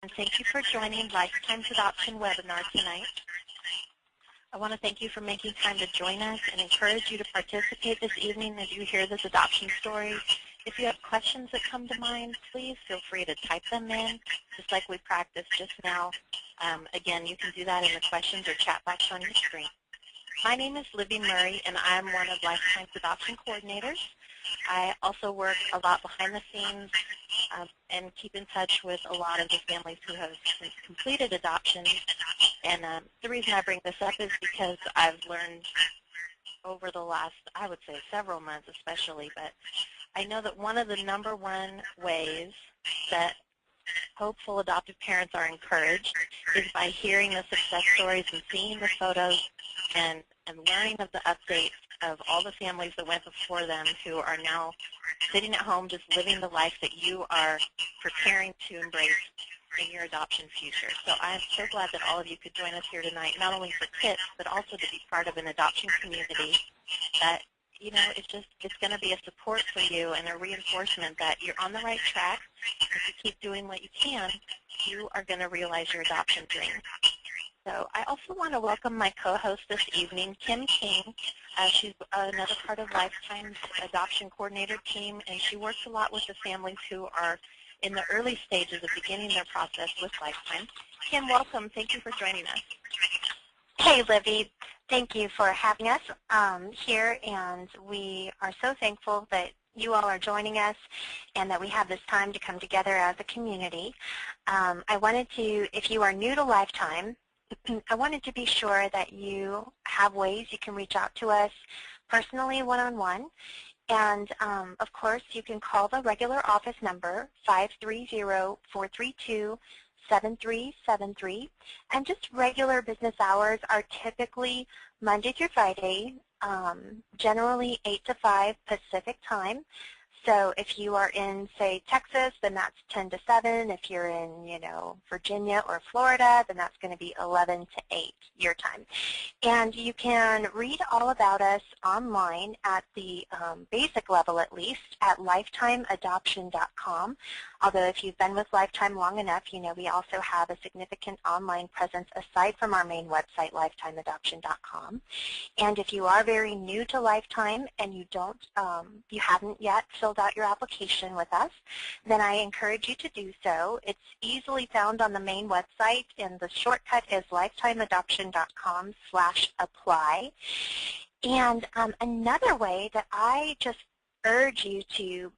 And thank you for joining Lifetime's Adoption webinar tonight. I want to thank you for making time to join us and encourage you to participate this evening as you hear this adoption story. If you have questions that come to mind, please feel free to type them in, just like we practiced just now. Again, you can do that in the questions or chat box on your screen. My name is Libby Murray, and I'm one of Lifetime's adoption coordinators. I also work a lot behind the scenes and keep in touch with a lot of the families who have since completed adoptions. And the reason I bring this up is because I've learned over the last, I would say several months especially, but I know that one of the #1 ways that hopeful adoptive parents are encouraged is by hearing the success stories and seeing the photos and learning of the updates of all the families that went before them who are now sitting at home just living the life that you are preparing to embrace in your adoption future. So I'm so glad that all of you could join us here tonight, not only for tips, but also to be part of an adoption community that, you know, it's going to be a support for you and a reinforcement that you're on the right track. If you keep doing what you can, you are going to realize your adoption dream. So I also want to welcome my co-host this evening, Kim King. She's another part of Lifetime's adoption coordinator team, and she works a lot with the families who are in the early stages of beginning their process with Lifetime. Kim, welcome. Thank you for joining us. Hey, Libby. Thank you for having us here, and we are so thankful that you all are joining us and that we have this time to come together as a community. I wanted to, if you are new to Lifetime, I wanted to be sure that you have ways you can reach out to us personally one-on-one. And, of course, you can call the regular office number, 530-432-7373. And just regular business hours are typically Monday through Friday, generally 8 to 5 Pacific time. So if you are in, say, Texas, then that's 10 to 7. If you're in, you know, Virginia or Florida, then that's going to be 11 to 8 your time. And you can read all about us online at the basic level, at least, at lifetimeadoption.com. Although if you've been with Lifetime long enough, you know we also have a significant online presence aside from our main website, lifetimeadoption.com. And if you are very new to Lifetime and you haven't yet filled out your application with us, then I encourage you to do so. It's easily found on the main website, and the shortcut is lifetimeadoption.com/apply. And another way that I just urge you to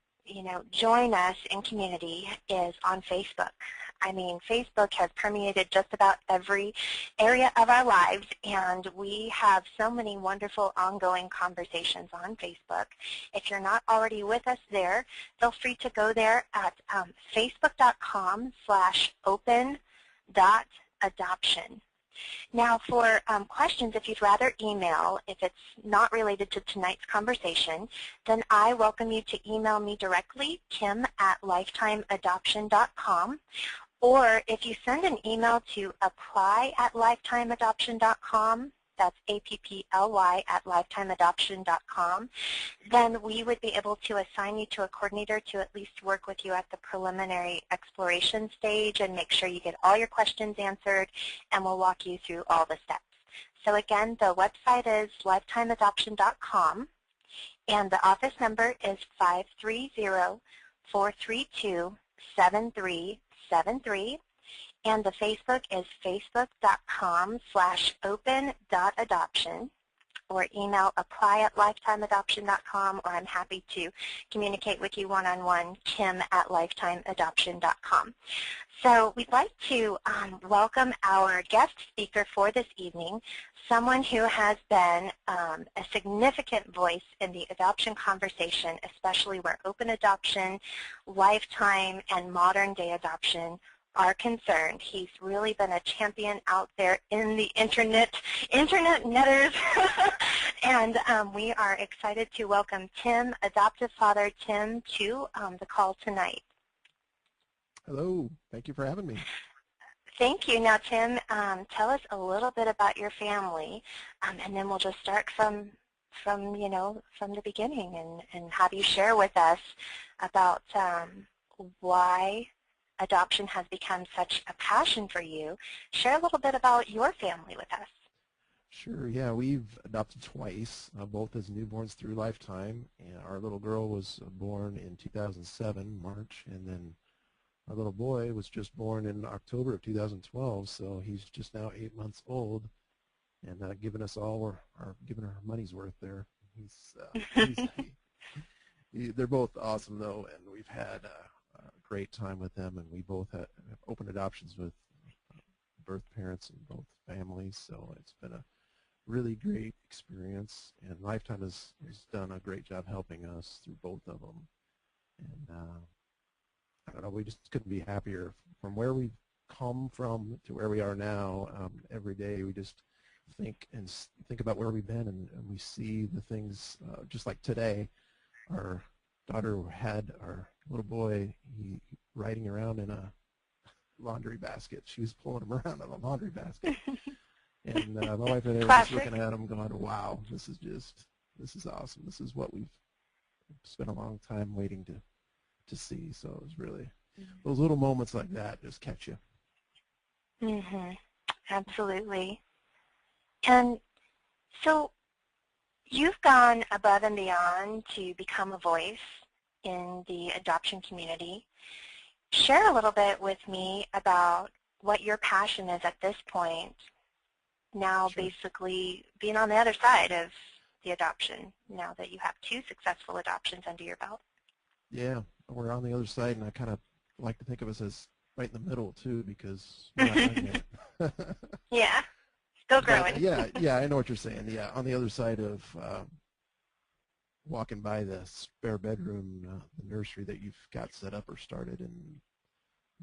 join us in community is on Facebook. I mean, Facebook has permeated just about every area of our lives, and we have so many wonderful ongoing conversations on Facebook. If you're not already with us there, feel free to go there at facebook.com/open.adoption. Now for questions, if you'd rather email, if it's not related to tonight's conversation, then I welcome you to email me directly, kim@lifetimeadoption.com. Or if you send an email to apply@lifetimeadoption.com, that's apply@lifetimeadoption.com, then we would be able to assign you to a coordinator to at least work with you at the preliminary exploration stage and make sure you get all your questions answered, and we'll walk you through all the steps. So again, the website is lifetimeadoption.com, and the office number is 530-432-7373. And the Facebook is facebook.com/open.adoption, or email apply@lifetimeadoption.com, or I'm happy to communicate with you one-on-one, kim@lifetimeadoption.com. So we'd like to welcome our guest speaker for this evening, someone who has been a significant voice in the adoption conversation, especially where open adoption, lifetime, and modern-day adoption are concerned. He's really been a champion out there in the internet netters. And we are excited to welcome Tim, adoptive father Tim, to the call tonight. Hello. Thank you for having me. Thank you. Now, Tim, tell us a little bit about your family, and then we'll just start from the beginning, and have you share with us about why adoption has become such a passion for you, share a little bit about your family with us. Sure, yeah, we've adopted twice, both as newborns through lifetime. And our little girl was born in 2007, March, and then our little boy was just born in October of 2012, so he's just now 8 months old, and giving us all giving our money's worth there. They're both awesome though, and we've had a great time with them, and we both have open adoptions with birth parents in both families, so it's been a really great experience, and Lifetime has done a great job helping us through both of them. And I don't know, we just couldn't be happier from where we've come from to where we are now. Every day we just think about where we've been, and we see the things, just like today, our daughter had our little boy, he riding around in a laundry basket. She was pulling him around in a laundry basket. And my wife and I were just looking at him going, wow, this is awesome. This is what we've spent a long time waiting to see. So it was really, those little moments like that just catch you. Absolutely. And so you've gone above and beyond to become a voice in the adoption community. Share a little bit with me about what your passion is at this point, now Sure. basically being on the other side of the adoption, now that you have 2 successful adoptions under your belt. Yeah, we're on the other side, and I kind of like to think of us as right in the middle, too, because we're not done yet. Yeah, still growing. But, yeah, I know what you're saying. Yeah, on the other side of walking by the spare bedroom, the nursery that you've got set up or started, and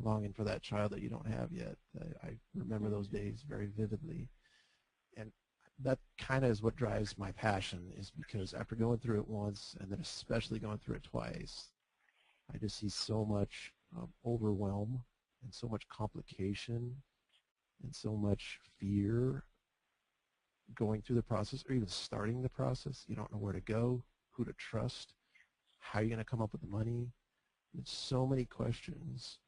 longing for that child that you don't have yet. I remember those days very vividly. And that kind of is what drives my passion, is because after going through it once, and then especially going through it twice, I just see so much overwhelm and so much complication and so much fear going through the process, or even starting the process. You don't know where to go, who to trust, how are you going to come up with the money. There's so many questions,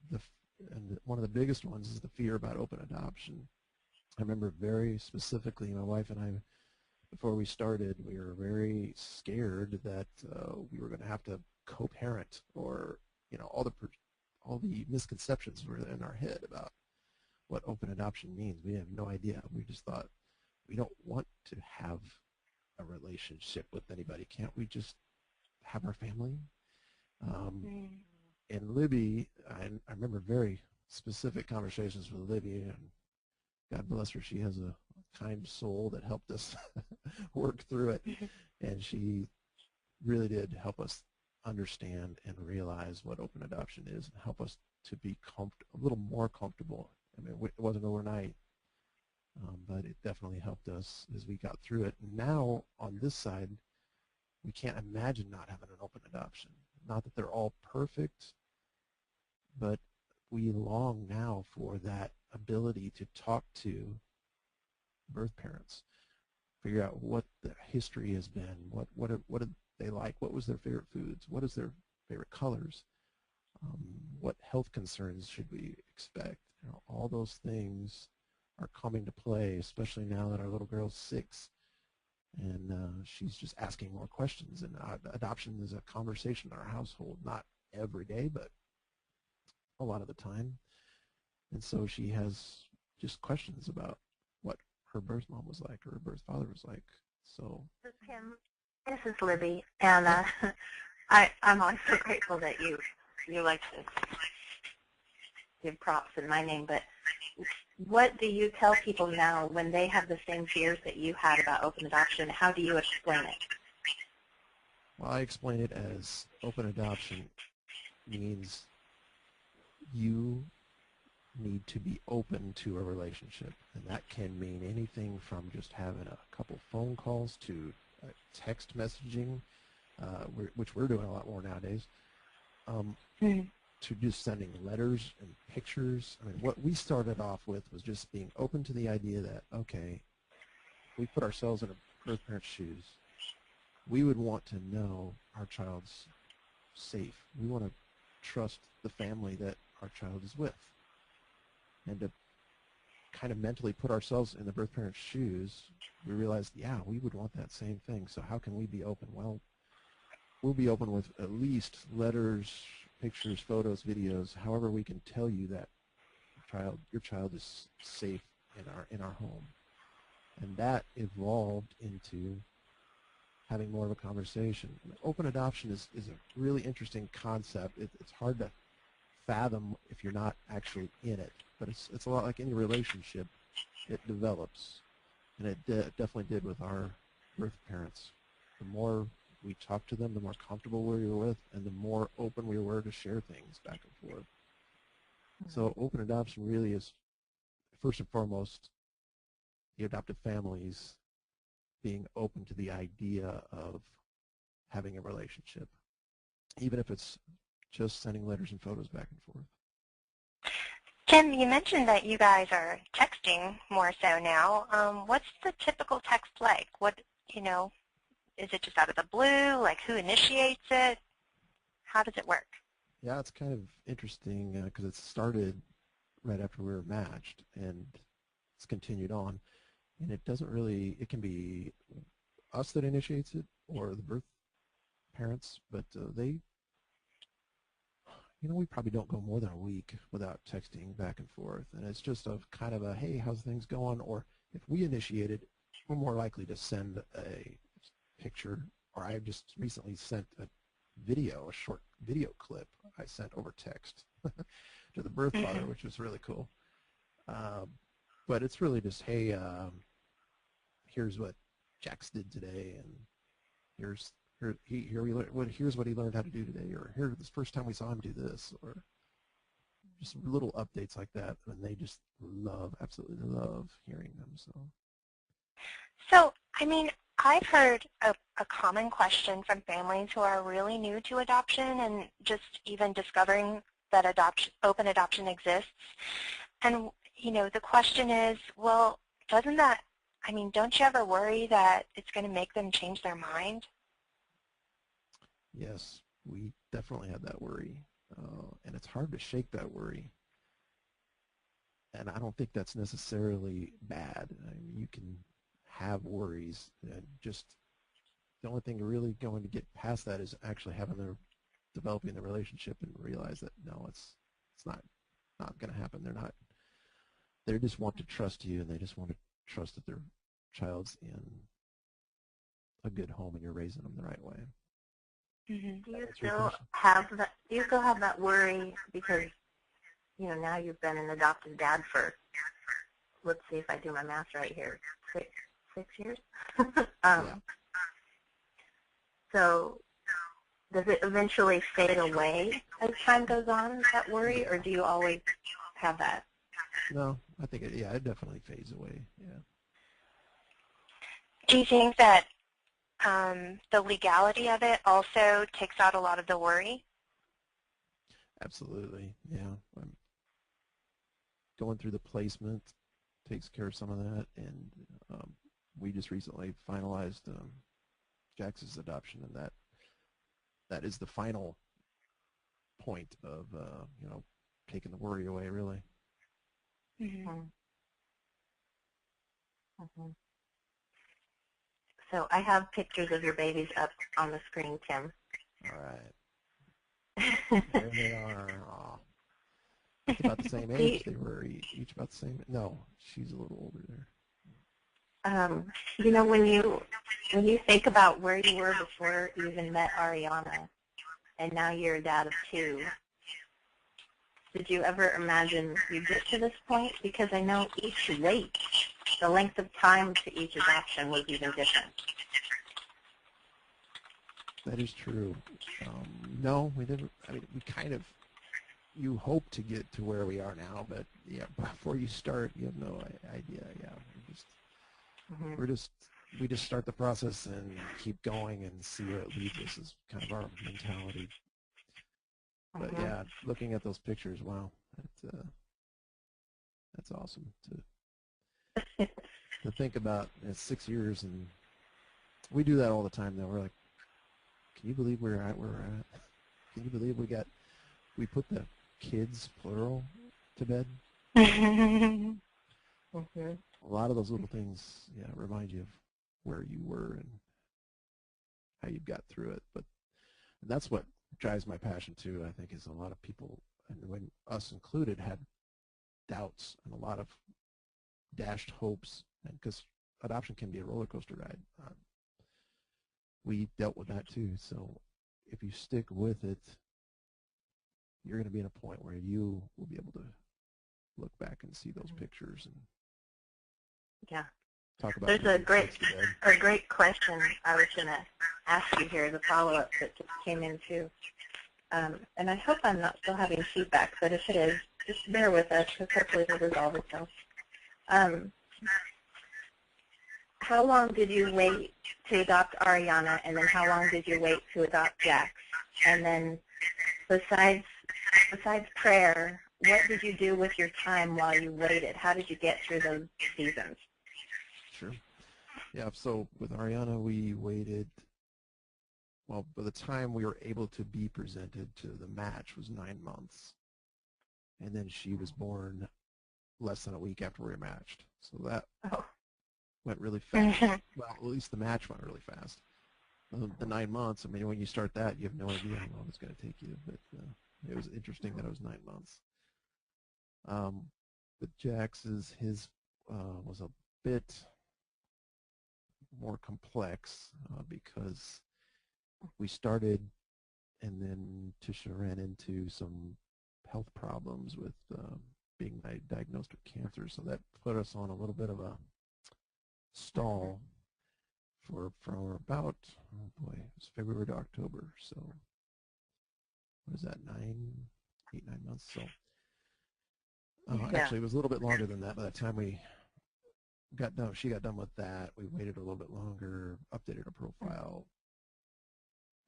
and one of the biggest ones is the fear about open adoption. I remember very specifically, my wife and I, before we started, we were very scared that we were going to have to co-parent, or all the misconceptions were in our head about what open adoption means. We have no idea. We just thought, we don't want to have a relationship with anybody. Can't we just have our family? And Libby, I remember very specific conversations with Libby, and God bless her, she has a kind soul that helped us work through it, and she really did help us understand and realize what open adoption is, and help us to be a little more comfortable. I mean, it wasn't overnight, but it definitely helped us as we got through it. Now, on this side, we can't imagine not having an open adoption. Not that they're all perfect, but we long now for that ability to talk to birth parents, figure out what their history has been, what did they like, what was their favorite foods, what is their favorite colors, what health concerns should we expect. All those things are coming to play, especially now that our little girl's 6, and she's just asking more questions. And adoption is a conversation in our household, not every day, but a lot of the time. And so she has just questions about what her birth mom was like, or her birth father was like. So Kim, this is Libby, and I'm always so grateful that you like to give props in my name. But what do you tell people now when they have the same fears that you had about open adoption? How do you explain it? Well, I explain it as open adoption means you need to be open to a relationship, and that can mean anything from just having a couple phone calls to text messaging, which we're doing a lot more nowadays, to just sending letters and pictures. I mean, what we started off with was just being open to the idea that, okay, we put ourselves in a birth parent's shoes. We would want to know our child's safe. We want to trust the family that our child is with. And to kind of mentally put ourselves in the birth parent's shoes, we realized, yeah, we would want that same thing. So how can we be open? Well, we'll be open with at least letters, pictures, photos, videos, however we can tell you that your child is safe in our home. And that evolved into having more of a conversation. Open adoption is a really interesting concept. It's hard to fathom if you're not actually in it, but it's a lot like any relationship. It develops, and it definitely did with our birth parents. The more we talked to them, the more comfortable we were with, and the more open we were to share things back and forth. So open adoption really is, first and foremost, the adoptive families being open to the idea of having a relationship, even if it's just sending letters and photos back and forth. Tim, you mentioned that you guys are texting more so now. What's the typical text like? What, is it just out of the blue? Like, who initiates it? How does it work? Yeah, it's kind of interesting because it started right after we were matched, and it's continued on. And it doesn't really, it can be us that initiates it or the birth parents, but they, we probably don't go more than a week without texting back and forth. And it's just a kind of a, hey, how's things going? Or if we initiate it, we're more likely to send a picture, or I just recently sent a short video clip I sent over text to the birth father, which was really cool. But it's really just, hey, here's what Jax did today, and here's what he learned how to do today, or here this first time we saw him do this, or just little updates like that, and they just absolutely love hearing them. So, I mean, I've heard a common question from families who are really new to adoption and just even discovering that open adoption exists. And, the question is, well, don't you ever worry that it's going to make them change their mind? Yes, we definitely had that worry, and it's hard to shake that worry. And I don't think that's necessarily bad. I mean, you can have worries, and just the only thing really going to get past that is actually developing the relationship and realize that no, it's not going to happen. They just want to trust you, and they just want to trust that their child's in a good home and you're raising them the right way. Do you still have that worry because now you've been an adoptive dad for, let's see if I do my math right here, six years? Yeah. So does it eventually fade away as time goes on, that worry, or do you always have that? No, I think it definitely fades away. Yeah. Do you think that the legality of it also takes out a lot of the worry? Absolutely, yeah. Going through the placement takes care of some of that, and we just recently finalized Jax's adoption, and that is the final point of taking the worry away, really. So I have pictures of your babies up on the screen, Tim. All right. There they are. Aw. It's about the same age. They were each about the same. No, she's a little older there. When you think about where you were before you even met Ariana, and now you're a dad of 2, did you ever imagine you'd get to this point? Because I know each wait, the length of time to each adoption was even different. That is true. No, we didn't. I mean, you hope to get to where we are now, but yeah, before you start, you have no idea. Yeah, we just start the process and keep going and see where it leads us is kind of our mentality. But yeah, looking at those pictures, wow, that's awesome to think about. It's 6 years, and we do that all the time. Though we're like, can you believe we're at where we're at? Can you believe we put the kids, plural, to bed. Mm-hmm. A lot of those little things, yeah, remind you of where you were and how you got through it. But that's what drives my passion too. I think is a lot of people, and when us included, had doubts and a lot of dashed hopes, and because adoption can be a roller coaster ride. We dealt with that too. So if you stick with it, you're going to be in a point where you will be able to look back and see those pictures and Yeah. talk about. There's a great question I was going to ask you here, the follow-up that just came in too. And I hope I'm not still having feedback, but if it is, just bear with us because hopefully it'll resolve itself. How long did you wait to adopt Ariana, and then how long did you wait to adopt Jax? And then besides prayer, what did you do with your time while you waited? How did you get through those seasons? Sure. Yeah, so with Ariana, we waited, well, by the time we were able to be presented to the match was 9 months. And then she was born less than a week after we were matched. So that went really fast. Well, at least the match went really fast. The 9 months, I mean, when you start that, you have no idea how long it's going to take you. But it was interesting that it was 9 months. With Jax's, his was a bit more complex because we started, and then Tisha ran into some health problems with being diagnosed with cancer, so that put us on a little bit of a stall for about, oh boy, it was February to October, so what is that, 8, 9 months? So actually it was a little bit longer than that. By the time we got done, she got done with that, we waited a little bit longer, updated her profile.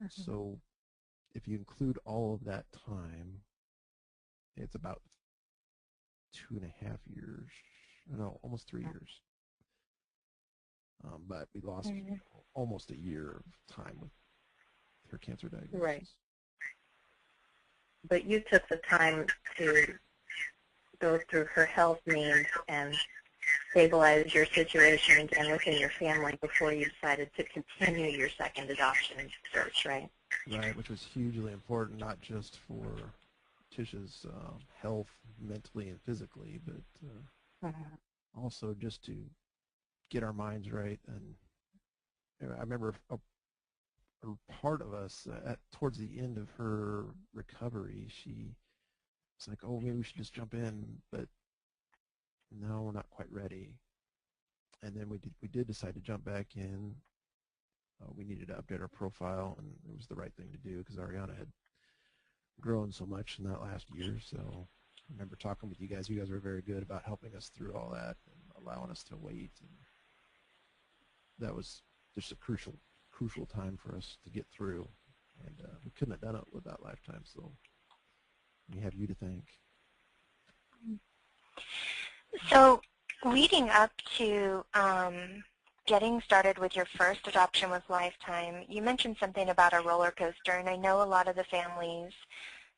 So if you include all of that time, it's about 2.5 years, no, almost 3 years. But we lost almost a year of time with her cancer diagnosis. Right. But you took the time to go through her health needs and stabilize your situation again within your family before you decided to continue your second adoption search, right? Right, which was hugely important, not just for Tisha's health mentally and physically, but also just to get our minds right. And I remember a part of us towards the end of her recovery, she was like, oh, maybe we should just jump in, but no, we're not quite ready. And then we did decide to jump back in. We needed to update our profile, and it was the right thing to do because Ariana had grown so much in that last year. So I remember talking with you guys. You guys were very good about helping us through all that and allowing us to wait. And that was just a crucial time for us to get through. And we couldn't have done it without Lifetime, so we have you to thank. So leading up to getting started with your first adoption with Lifetime, you mentioned something about a roller coaster, and I know a lot of the families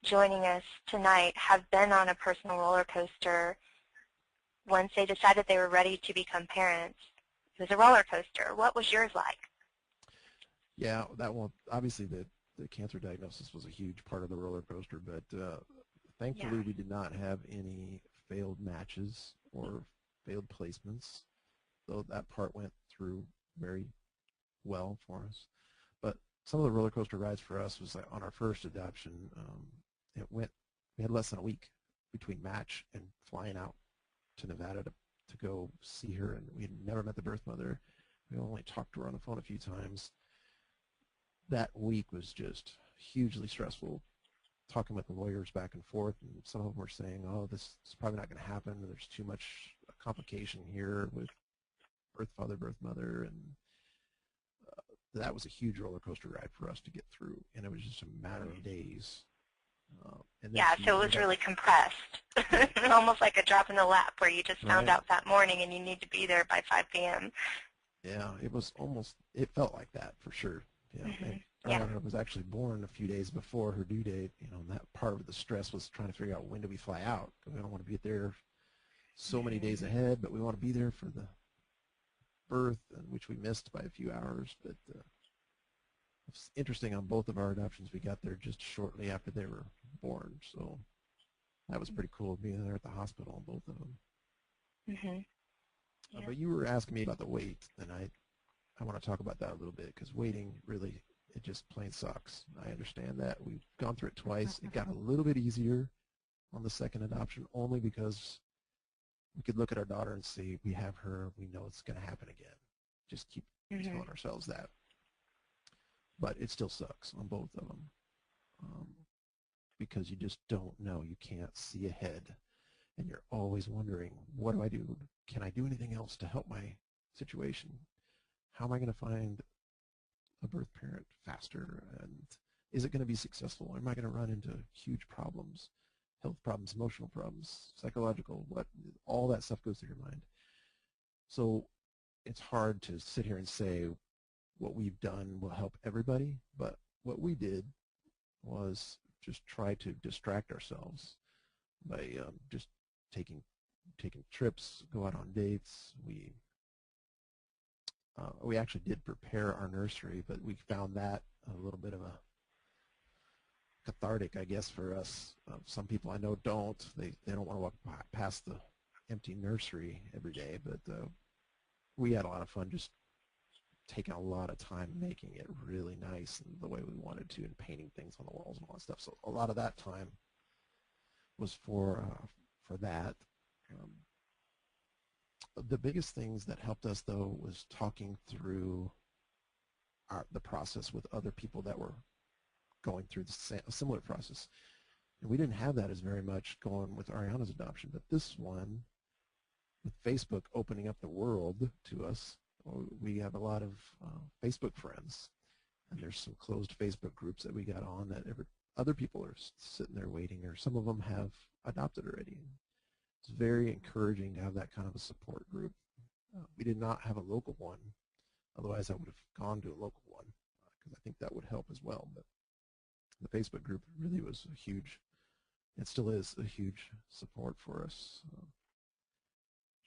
joining us tonight have been on a personal roller coaster once they decided they were ready to become parents. It was a roller coaster. What was yours like? Yeah, that one, obviously the cancer diagnosis was a huge part of the roller coaster, but thankfully we did not have any failed matches or failed placements, though that part went through very well for us. But some of the roller coaster rides for us was like on our first adoption, we had less than a week between match and flying out to Nevada to go see her, and we had never met the birth mother. We only talked to her on the phone a few times. That week was just hugely stressful, talking with the lawyers back and forth, and some of them were saying, oh, this is probably not going to happen, there's too much complication here with birth father, birth mother, and that was a huge roller coaster ride for us to get through, and it was just a matter of days. And yeah, so it was really compressed, almost like a drop in the lap where you just found out that morning and you need to be there by 5 p.m. Yeah, it was almost, it felt like that for sure. Yeah, Ariana was actually born a few days before her due date, and that part of the stress was trying to figure out when do we fly out. We don't want to be there so many days ahead, but we want to be there for the birth, which we missed by a few hours. But it's interesting, on both of our adoptions, we got there just shortly after they were born. So that was pretty cool, being there at the hospital on both of them. Yeah. But you were asking me about the wait, and I want to talk about that a little bit, because waiting really, it just plain sucks. I understand that. We've gone through it twice. It got a little bit easier on the second adoption, only because we could look at our daughter and see, we have her, we know it's going to happen again. Just keep telling ourselves that. But it still sucks on both of them, because you just don't know. You can't see ahead, and you're always wondering, what do I do? Can I do anything else to help my situation? How am I going to find a birth parent faster? And is it going to be successful? Am I going to run into huge problems, health problems, emotional problems, psychological, all that stuff goes through your mind. So it's hard to sit here and say what we've done will help everybody, but what we did was just try to distract ourselves by just taking trips, go out on dates. We actually did prepare our nursery, but we found that a little bit of a cathartic, I guess, for us. Some people I know don't. They don't want to walk past the empty nursery every day, but we had a lot of fun just taking a lot of time making it really nice and the way we wanted to, and painting things on the walls and all that stuff. So a lot of that time was for that. The biggest things that helped us, though, was talking through the process with other people that were going through a similar process. And we didn't have that as very much going with Ariana's adoption, but this one, with Facebook opening up the world to us, we have a lot of Facebook friends, and there's some closed Facebook groups that we got on that other people are sitting there waiting, or some of them have adopted already. It's very encouraging to have that kind of a support group. We did not have a local one, otherwise I would have gone to a local one, because I think that would help as well. But the Facebook group really was a huge, it still is a huge support for us.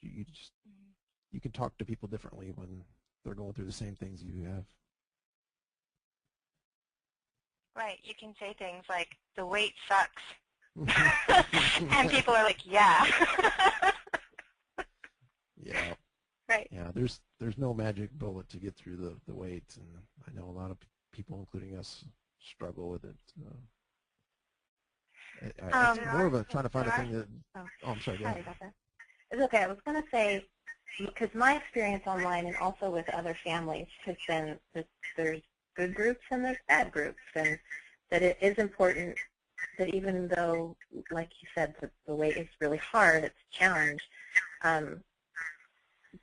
You can talk to people differently when they're going through the same things you have. Right. You can say things like, the wait sucks. And people are like, yeah. Yeah. Right. Yeah, there's no magic bullet to get through the wait, and I know a lot of people, including us, struggle with it. It's more of a trying to find a thing that, I'm sorry, go ahead. About that. It's okay. I was going to say, because my experience online and also with other families has been that there's good groups and there's bad groups, and that it is important that even though, like you said, the wait is really hard, it's a challenge,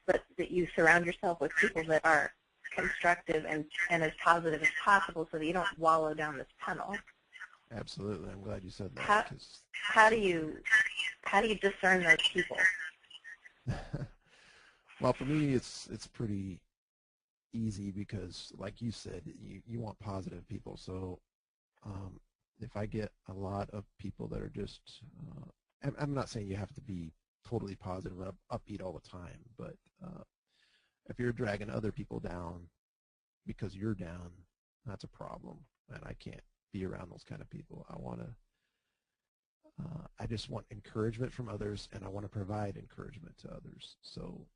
but that you surround yourself with people that are constructive and as positive as possible, so that you don't wallow down this tunnel. Absolutely. I'm glad you said that. How do you discern those people? Well, for me, it's pretty easy, because, like you said, you want positive people. So if I get a lot of people that are just, I'm not saying you have to be totally positive and upbeat all the time, but if you're dragging other people down because you're down, that's a problem, and I can't be around those kind of people. I just want encouragement from others, and I want to provide encouragement to others. So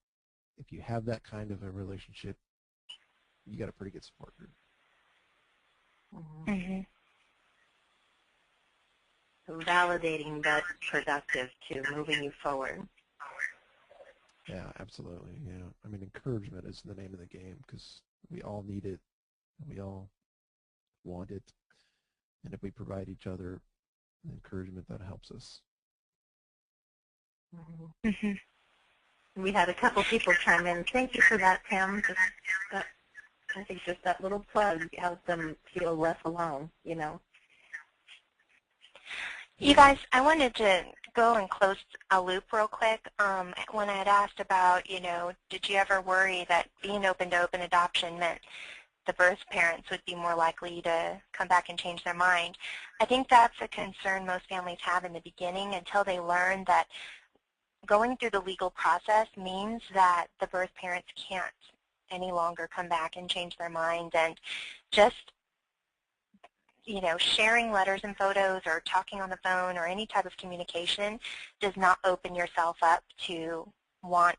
if you have that kind of a relationship, you got a pretty good support group. Mm-hmm. So validating, but productive too, moving you forward. Yeah, absolutely. Yeah, I mean, encouragement is the name of the game, because we all need it, and we all want it, and if we provide each other encouragement, that helps us. Mm-hmm. We had a couple people chime in. Thank you for that, Tim. I think just that little plug helps them feel less alone, you know. You guys, I wanted to go and close a loop real quick. When I had asked about, did you ever worry that being open to open adoption meant the birth parents would be more likely to come back and change their mind. I think that's a concern most families have in the beginning until they learn that going through the legal process means that the birth parents can't any longer come back and change their mind. And just, sharing letters and photos or talking on the phone or any type of communication does not open yourself up to want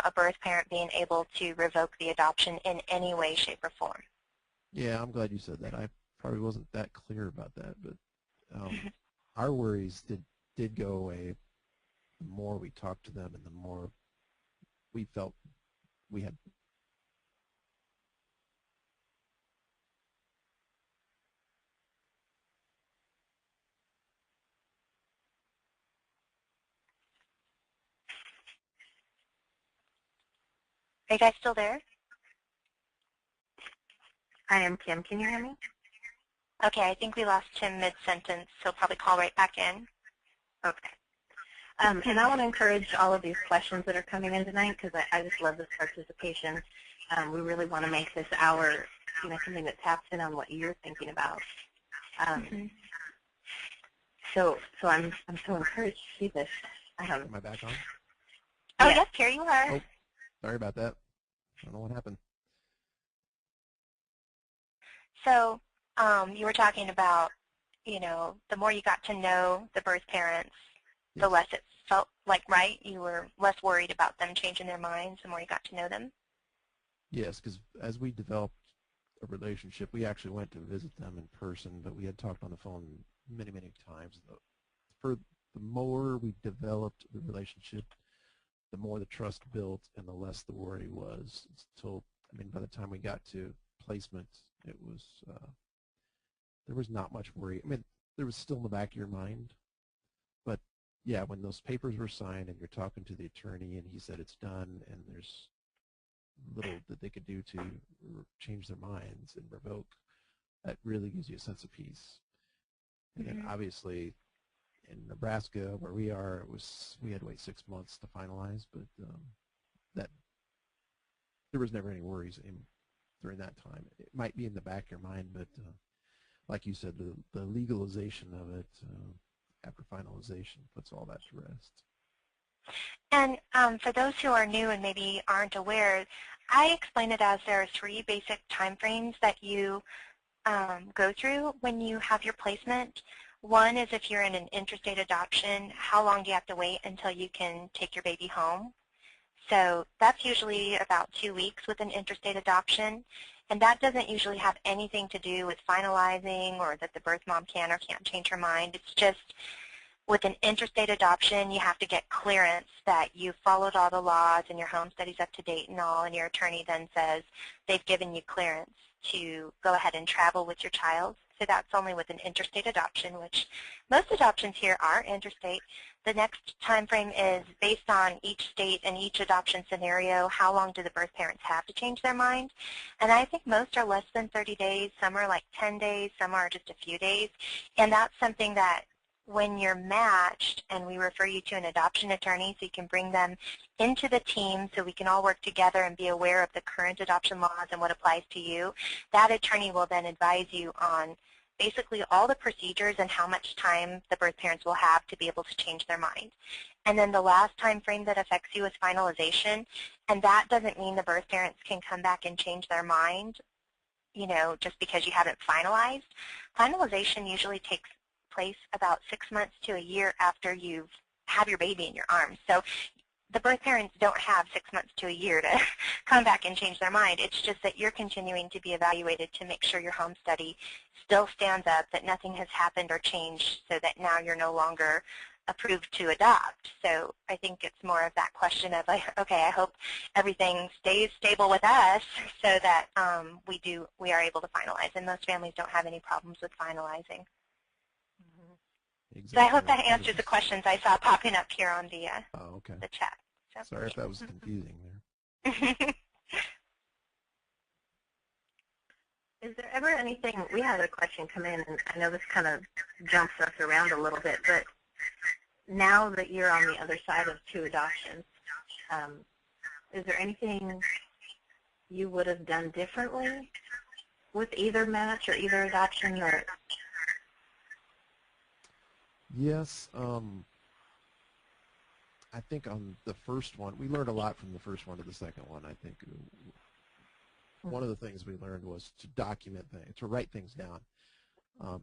a birth parent being able to revoke the adoption in any way, shape, or form. Yeah, I'm glad you said that. I probably wasn't that clear about that, but our worries did go away the more we talked to them and the more we felt we had. Are you guys still there? I am Kim. Can you hear me? Okay, I think we lost Tim mid-sentence, so he'll probably call right back in. Okay. And I want to encourage all of these questions that are coming in tonight because I just love this participation. We really want to make this hour, something that taps in on what you're thinking about. So I'm so encouraged to see this. Am I back on? Oh, yes, here you are. Oh, sorry about that. I don't know what happened. So you were talking about, the more you got to know the birth parents, Yes. the less it felt like right. You were less worried about them changing their minds the more you got to know them. Yes, because as we developed a relationship, we actually went to visit them in person, but we had talked on the phone many, many times. For the more we developed the relationship, the more the trust built and the less the worry was. Until, by the time we got to placement, it was, there was not much worry. There was still in the back of your mind, but yeah, when those papers were signed and you're talking to the attorney and he said it's done and there's little that they could do to change their minds and revoke, that really gives you a sense of peace. And then obviously in Nebraska, where we are, we had to wait 6 months to finalize, but that there was never any worries during that time. It might be in the back of your mind, but like you said, the legalization of it after finalization puts all that to rest. And for those who are new and maybe aren't aware, I explain it as there are 3 basic time frames that you go through when you have your placement. One is if you're in an interstate adoption, how long do you have to wait until you can take your baby home? So that's usually about 2 weeks with an interstate adoption, and that doesn't usually have anything to do with finalizing or that the birth mom can or can't change her mind. It's just with an interstate adoption, you have to get clearance that you followed all the laws and your home study's up to date and all, and your attorney then says they've given you clearance to go ahead and travel with your child. So that's only with an interstate adoption, which most adoptions here are interstate. The next time frame is based on each state and each adoption scenario, how long do the birth parents have to change their mind? And I think most are less than 30 days. Some are like 10 days. Some are just a few days. And that's something that when you're matched and we refer you to an adoption attorney so you can bring them into the team so we can all work together and be aware of the current adoption laws and what applies to you, that attorney will then advise you on basically all the procedures and how much time the birth parents will have to be able to change their mind. And then the last time frame that affects you is finalization, and that doesn't mean the birth parents can come back and change their mind, just because you haven't finalized. Finalization usually takes place about 6 months to a year after you have your baby in your arms. So the birth parents don't have 6 months to a year to come back and change their mind. It's just that you're continuing to be evaluated to make sure your home study still stands up, that nothing has happened or changed so that now you're no longer approved to adopt. So I think it's more of that question of, okay, I hope everything stays stable with us so that we are able to finalize. And most families don't have any problems with finalizing. Exactly. So I hope that answers the questions I saw popping up here on the the chat. So. Sorry if that was confusing there. Is there ever anything, we had a question come in, and I know this kind of jumps us around a little bit, but now that you're on the other side of 2 adoptions, is there anything you would have done differently with either match or either adoption? Or Yes. I think on the first one, we learned a lot from the first one to the second one. I think one of the things we learned was to document things, to write things down.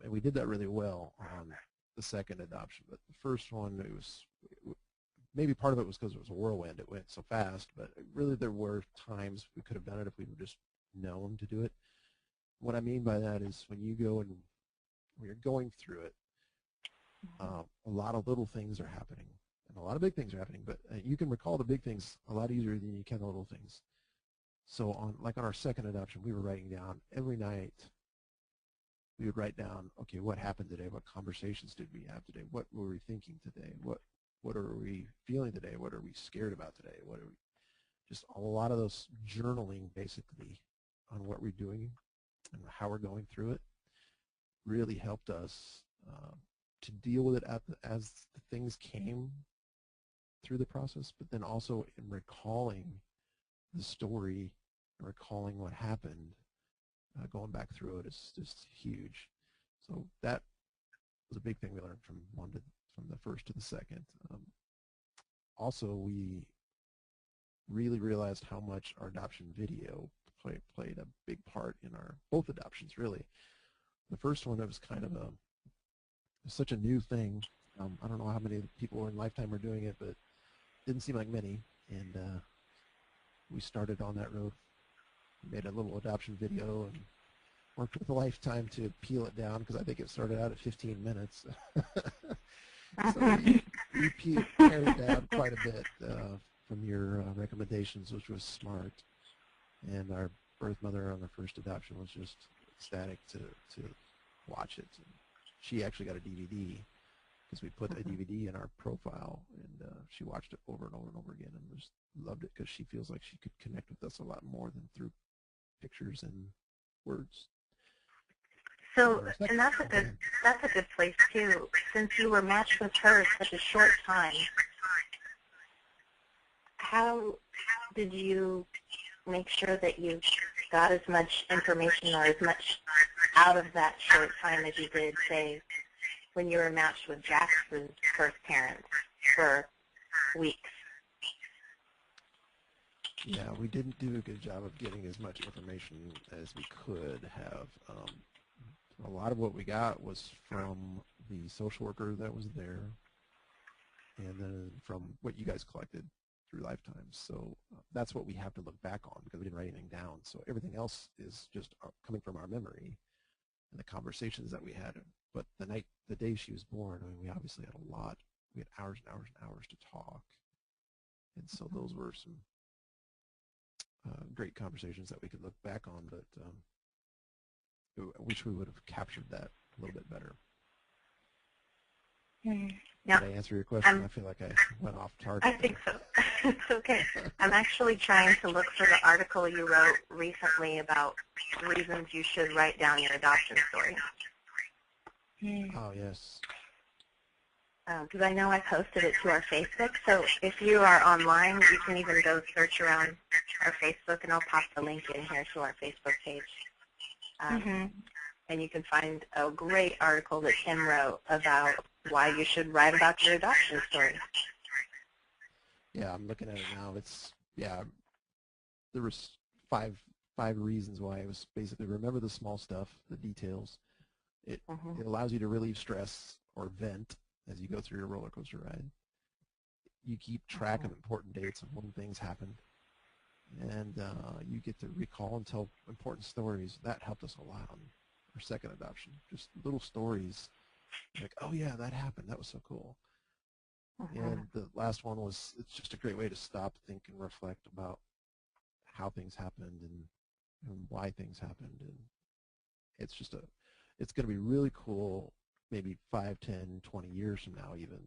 And we did that really well on the second adoption. But the first one, it was, maybe part of it was because it was a whirlwind. It went so fast. But really there were times we could have done it if we were just known to do it. What I mean by that is when you go and when you're going through it, a lot of little things are happening. And a lot of big things are happening, but you can recall the big things a lot easier than you can the little things. So on our second adoption, we were writing down every night. We would write down, okay, what happened today? What conversations did we have today? What were we thinking today? What are we feeling today? What are we scared about today? What are we? Just a lot of those journaling, basically, on what we're doing and how we're going through it, really helped us to deal with it as the things came through the process, but then also in recalling the story and recalling what happened, going back through it is just huge. So that was a big thing we learned from the first to the second. Also, we really realized how much our adoption video played a big part in our both adoptions, really. The first one, it was kind of such a new thing. I don't know how many people in Lifetime are doing it, but it didn't seem like many. And we started on that road. We made a little adoption video and worked with Lifetime to peel it down because I think it started out at 15 minutes. So we pared it down quite a bit from your recommendations, which was smart. And our birth mother on the first adoption was just ecstatic to watch it. And she actually got a DVD because we put a DVD in our profile, and she watched it over and over and over again and just loved it because she feels like she could connect with us a lot more than through pictures and words. so, and that's a good place too. Since you were matched with her in such a short time, how did you make sure that you got as much information or as much out of that short time as you did, say, when you were matched with Jackson's first parents for weeks? Yeah, we didn't do a good job of getting as much information as we could have. A lot of what we got was from the social worker that was there, and then from what you guys collected through Lifetime. So that's what we have to look back on because we didn't write anything down. So everything else is just coming from our memory and the conversations that we had. But the day she was born, I mean, we obviously had a lot. We had hours and hours and hours to talk. And so those were some great conversations that we could look back on, but I wish we would have captured that a little bit better. Now, did I answer your question? I feel like I went off target. I think so. It's okay. I'm actually trying to look for the article you wrote recently about reasons you should write down your adoption story. Oh, yes. Because I know I posted it to our Facebook, so if you are online, you can even go search around our Facebook, and I'll pop the link in here to our Facebook page. And you can find a great article that Tim wrote about why you should write about your adoption story. Yeah, I'm looking at it now. There was five reasons why. It was basically remember the small stuff, the details. It allows you to relieve stress or vent as you go through your roller coaster ride. You keep track of important dates of when things happened, and you get to recall and tell important stories. That helped us a lot on our second adoption. Just little stories like, oh yeah, that happened. That was so cool. And the last one was, it's just a great way to stop, think, and reflect about how things happened and why things happened. And it's going to be really cool, maybe 5, 10, 20 years from now even,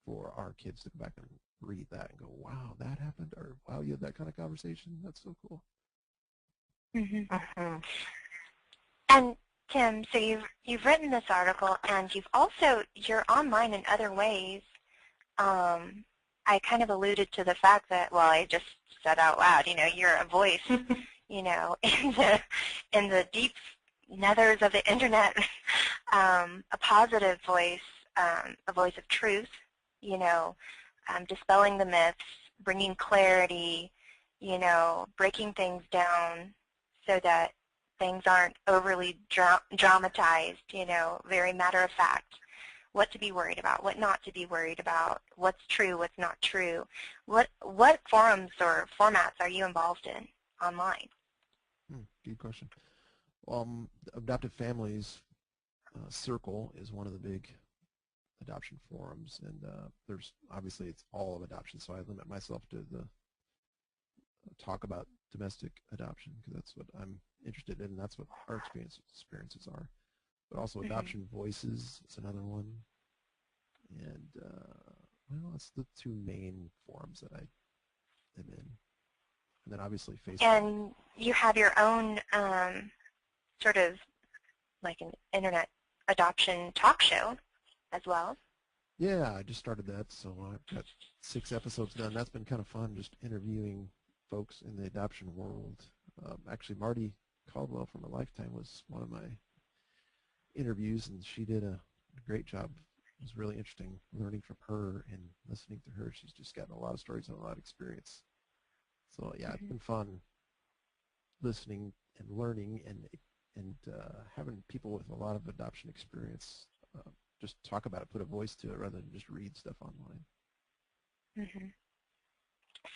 for our kids to go back and read that and go, wow, that happened, or wow, you had that kind of conversation. That's so cool. And Tim, so you've written this article, and you're online in other ways. I kind of alluded to the fact that, well, I just said out loud, you're a voice in the deep nethers of the internet, a positive voice, a voice of truth, dispelling the myths, bringing clarity, breaking things down so that things aren't overly dramatized, very matter of fact. What to be worried about, what not to be worried about, what's true, what's not true. What forums or formats are you involved in online? Good question. Adoptive Families Circle is one of the big adoption forums, and there's obviously it's all of adoption, so I limit myself to the talk about domestic adoption because that's what I'm interested in, and that's what our experiences are. But also Adoption Voices is another one, and well, that's the two main forums that I am in, and then obviously Facebook. And you have your own sort of like an internet adoption talk show as well. Yeah, I just started that, so I've got 6 episodes done. That's been kind of fun, just interviewing folks in the adoption world. Actually, Marty Caldwell from A Lifetime was one of my interviews, and she did a great job. It was really interesting learning from her and listening to her. She's just gotten a lot of stories and a lot of experience. So yeah, it's been fun listening and learning and having people with a lot of adoption experience just talk about it, put a voice to it rather than just read stuff online.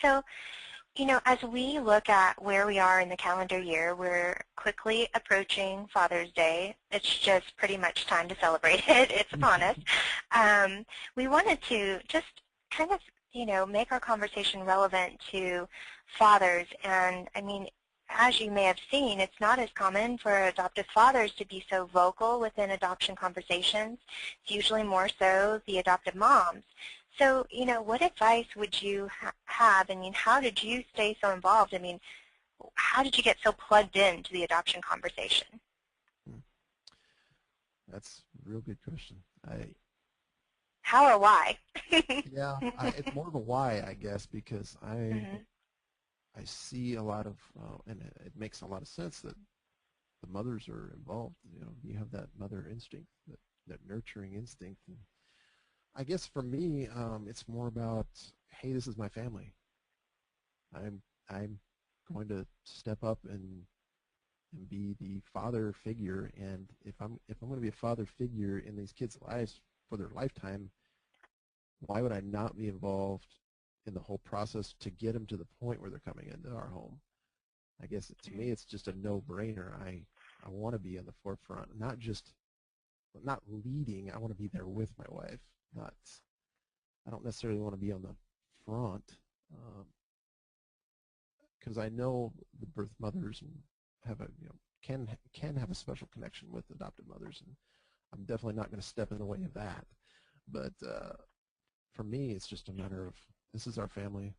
So, as we look at where we are in the calendar year, we're quickly approaching Father's Day. It's just pretty much time to celebrate it. It's upon us. We wanted to just kind of, make our conversation relevant to fathers. And, I mean, as you may have seen, it's not as common for adoptive fathers to be so vocal within adoption conversations. It's usually more so the adoptive moms. So, what advice would you have? I mean, how did you stay so involved? I mean, how did you get so plugged into the adoption conversation? That's a real good question. How or why? Yeah, it's more of a why, I guess, because I see a lot of, and it makes a lot of sense that the mothers are involved. You have that mother instinct, that nurturing instinct. And I guess for me, it's more about, hey, this is my family. I'm going to step up and be the father figure, and if I'm going to be a father figure in these kids' lives for their lifetime, why would I not be involved in the whole process to get them to the point where they're coming into our home? I guess to me, it's just a no-brainer. I want to be on the forefront, not leading. I want to be there with my wife. I don't necessarily want to be on the front, because I know the birth mothers have can have a special connection with adoptive mothers, and I'm definitely not going to step in the way of that. But for me, it's just a matter of, this is our family,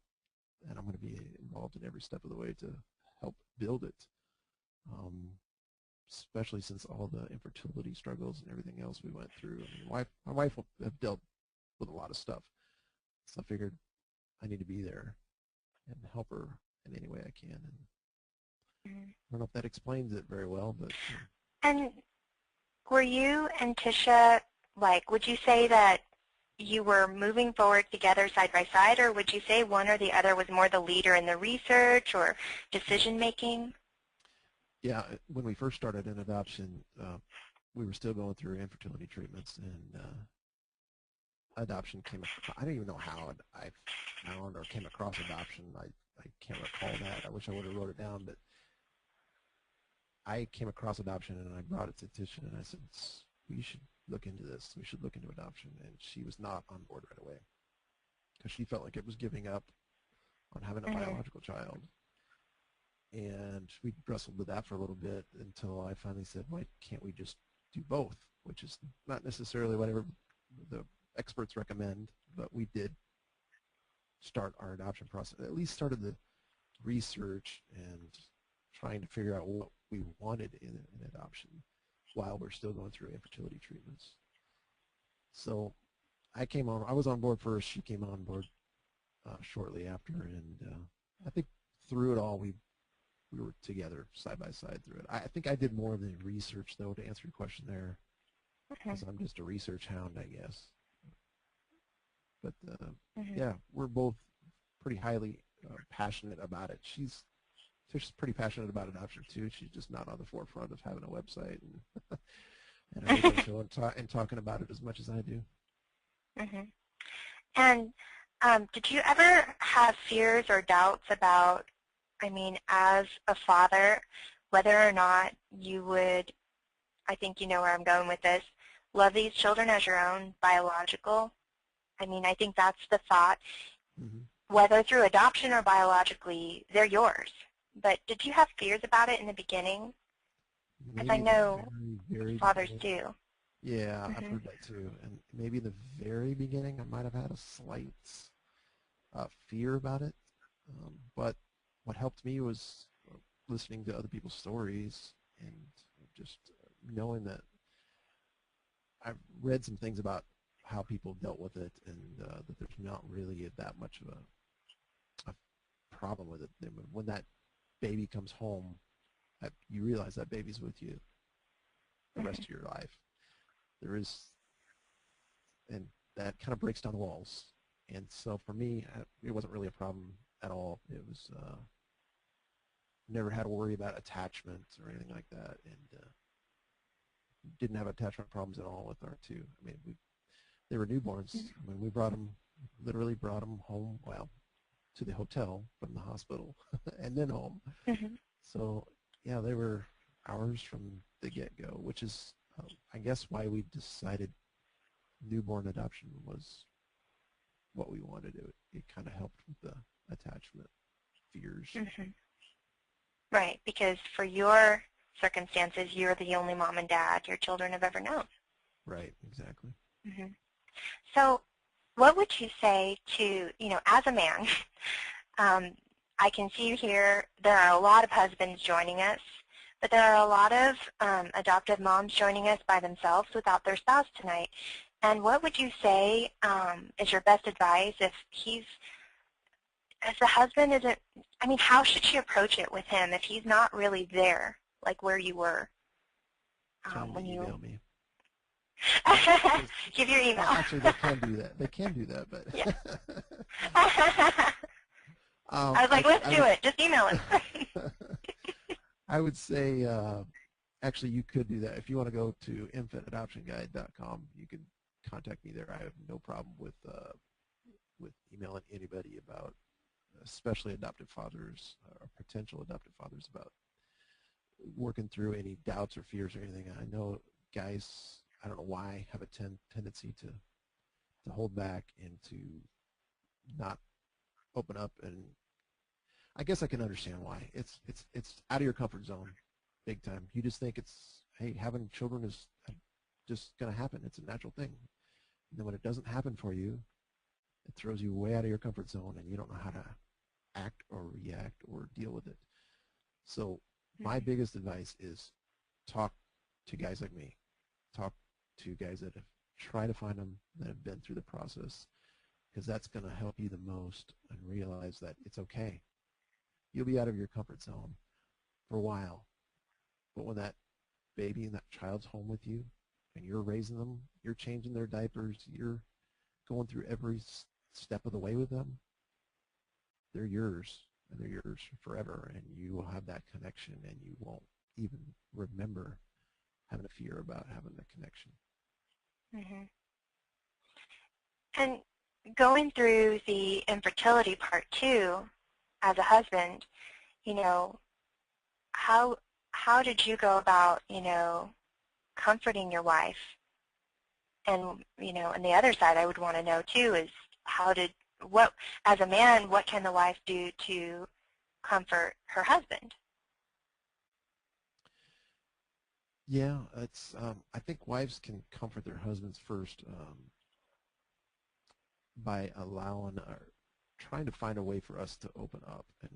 and I'm going to be involved in every step of the way to help build it, especially since all the infertility struggles and everything else we went through. I mean, my wife will have dealt with a lot of stuff, so I figured I need to be there and help her in any way I can. And I don't know if that explains it very well, but. And were you and Tisha, would you say that you were moving forward together side by side, or would you say one or the other was more the leader in the research or decision making? Yeah, when we first started in adoption, we were still going through infertility treatments, and adoption came across. I don't even know how I found or came across adoption. I can't recall that. I wish I would have wrote it down, but I came across adoption, and I brought it to Tisha, and I said, we should look into this. We should look into adoption. And she was not on board right away because she felt like it was giving up on having a biological child. And we wrestled with that for a little bit until I finally said, why can't we just do both? Which is not necessarily whatever the experts recommend, but we did start our adoption process, at least started the research and trying to figure out what we wanted in adoption while we're still going through infertility treatments. So I was on board first, she came on board shortly after, and I think through it all we we were together side by side through it. I think I did more of the research, though, to answer your question there, because I'm just a research hound, I guess. But yeah, we're both pretty highly passionate about it. Tisha's pretty passionate about adoption too. She's just not on the forefront of having a website and and a radio show and talking about it as much as I do. And did you ever have fears or doubts about, I mean, as a father, whether or not you would, I think you know where I'm going with this, love these children as your own biological? I mean, I think that's the thought. Whether through adoption or biologically, they're yours. But did you have fears about it in the beginning? Because I know very fathers beginning. do. Yeah, I've heard that too. And maybe in the very beginning, I might have had a slight fear about it. But what helped me was listening to other people's stories and just knowing that I've read some things about how people dealt with it, and that there's not really that much of a problem with it. When that baby comes home, you realize that baby's with you the rest of your life. There is, and that kind of breaks down the walls. And so for me, it wasn't really a problem at all. It was never had to worry about attachment or anything like that, and didn't have attachment problems at all with our two. I mean, they were newborns. I mean, we literally brought them home, well, to the hotel from the hospital and then home. So yeah, they were ours from the get-go, which is, I guess, why we decided newborn adoption was what we wanted. It kind of helped with the attachment fears. Right, because for your circumstances, you're the only mom and dad your children have ever known. Right, exactly. So what would you say to, as a man, I can see here there are a lot of husbands joining us, but there are a lot of adoptive moms joining us by themselves without their spouse tonight. And what would you say is your best advice if the husband isn't, I mean, how should she approach it with him if he's not really there, like where you were? When you email me. Give your email. Actually, they can do that. They can do that, but. Yeah. I was like, let's do it. Just email it. I would say, actually, you could do that. If you want to go to infantadoptionguide.com, you can contact me there. I have no problem with emailing anybody about, especially adoptive fathers or potential adoptive fathers, about working through any doubts or fears or anything. I know guys, I don't know why, have a tendency to hold back and to not open up, and I guess I can understand why. It's out of your comfort zone, big time. You just think it's, hey, having children is just going to happen. It's a natural thing. And then when it doesn't happen for you, it throws you way out of your comfort zone, and you don't know how to act or react or deal with it. So my biggest advice is talk to guys like me. Talk to guys that have tried to find them, that have been through the process, because that's going to help you the most, and realize that it's okay. You'll be out of your comfort zone for a while, but when that baby and that child's home with you and you're raising them, you're changing their diapers, you're going through every step of the way with them, they're yours, and they're yours forever, and you will have that connection, and you won't even remember having a fear about having the connection. And going through the infertility part too, as a husband, how did you go about, comforting your wife? And, and the other side I would want to know too is as a man, what can the wife do to comfort her husband? Yeah, it's. I think wives can comfort their husbands first by trying to find a way for us to open up. And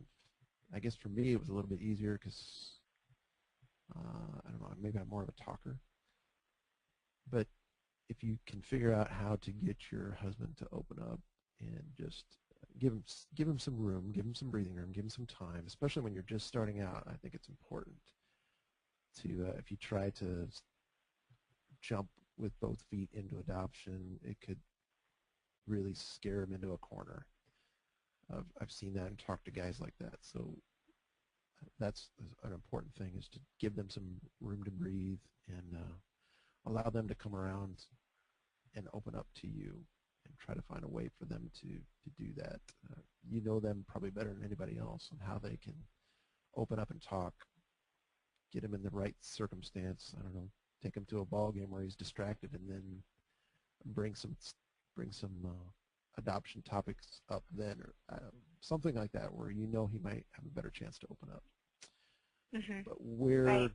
I guess for me, it was a little bit easier because I don't know, maybe I'm more of a talker. But if you can figure out how to get your husband to open up and just give them some room, give them some breathing room, give them some time, especially when you're just starting out. I think it's important to, if you try to jump with both feet into adoption, it could really scare them into a corner. I've seen that and talked to guys like that. So that's an important thing, is to give them some room to breathe and allow them to come around and open up to you and try to find a way for them to do that. You know them probably better than anybody else on how they can open up and talk, get him in the right circumstance. I don't know, take him to a ball game where he's distracted, and then bring some adoption topics up then, or something like that, where you know he might have a better chance to open up. Mm-hmm. But where Right.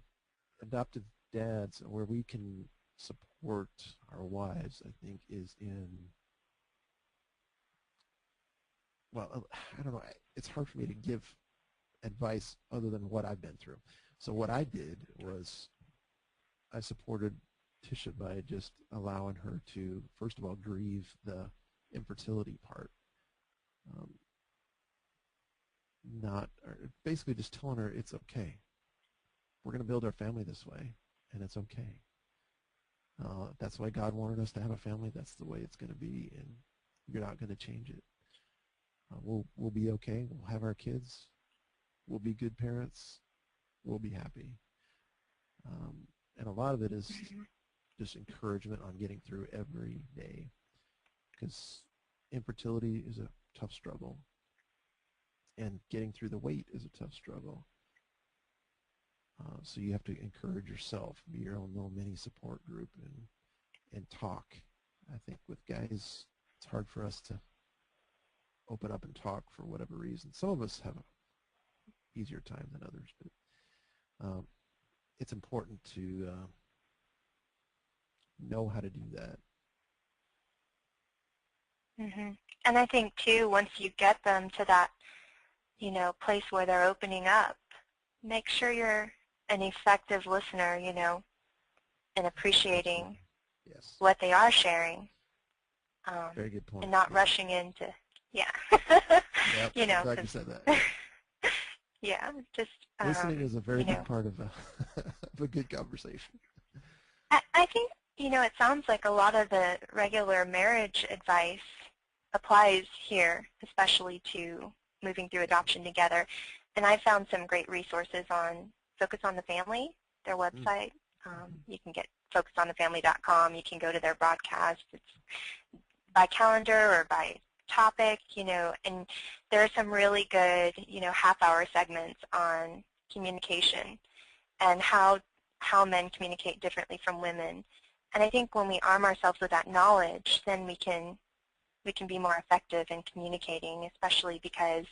adoptive dads, where we can support our wives, I think, is in, well, I don't know, it's hard for me to give advice other than what I've been through. So what I did was I supported Tisha by just allowing her to, first of all, grieve the infertility part. Basically just telling her it's okay. We're going to build our family this way, and it's okay. That's the way God wanted us to have a family. That's the way it's going to be, and you're not going to change it. We'll be okay. We'll have our kids. We'll be good parents. We'll be happy. And a lot of it is just encouragement on getting through every day, because infertility is a tough struggle, and getting through the wait is a tough struggle. So you have to encourage yourself, be your own little mini support group, and talk. I think with guys, it's hard for us to open up and talk for whatever reason. Some of us have an easier time than others, but it's important to know how to do that. Mm-hmm. And I think, too, once you get them to that, place where they're opening up, make sure you're an effective listener, and appreciating Yes. what they are sharing. Very good point. And not Yeah. rushing into, Yep, I'm glad you said that. yeah, just Listening is a very big part of of a good conversation. I think, it sounds like a lot of the regular marriage advice applies here, especially to moving through adoption together. And I found some great resources on Focus on the Family, their website. You can get focusonthefamily.com. You can go to their broadcast. It's by calendar or by topic, and there are some really good, half-hour segments on communication and how men communicate differently from women. And I think when we arm ourselves with that knowledge, then we can be more effective in communicating, especially because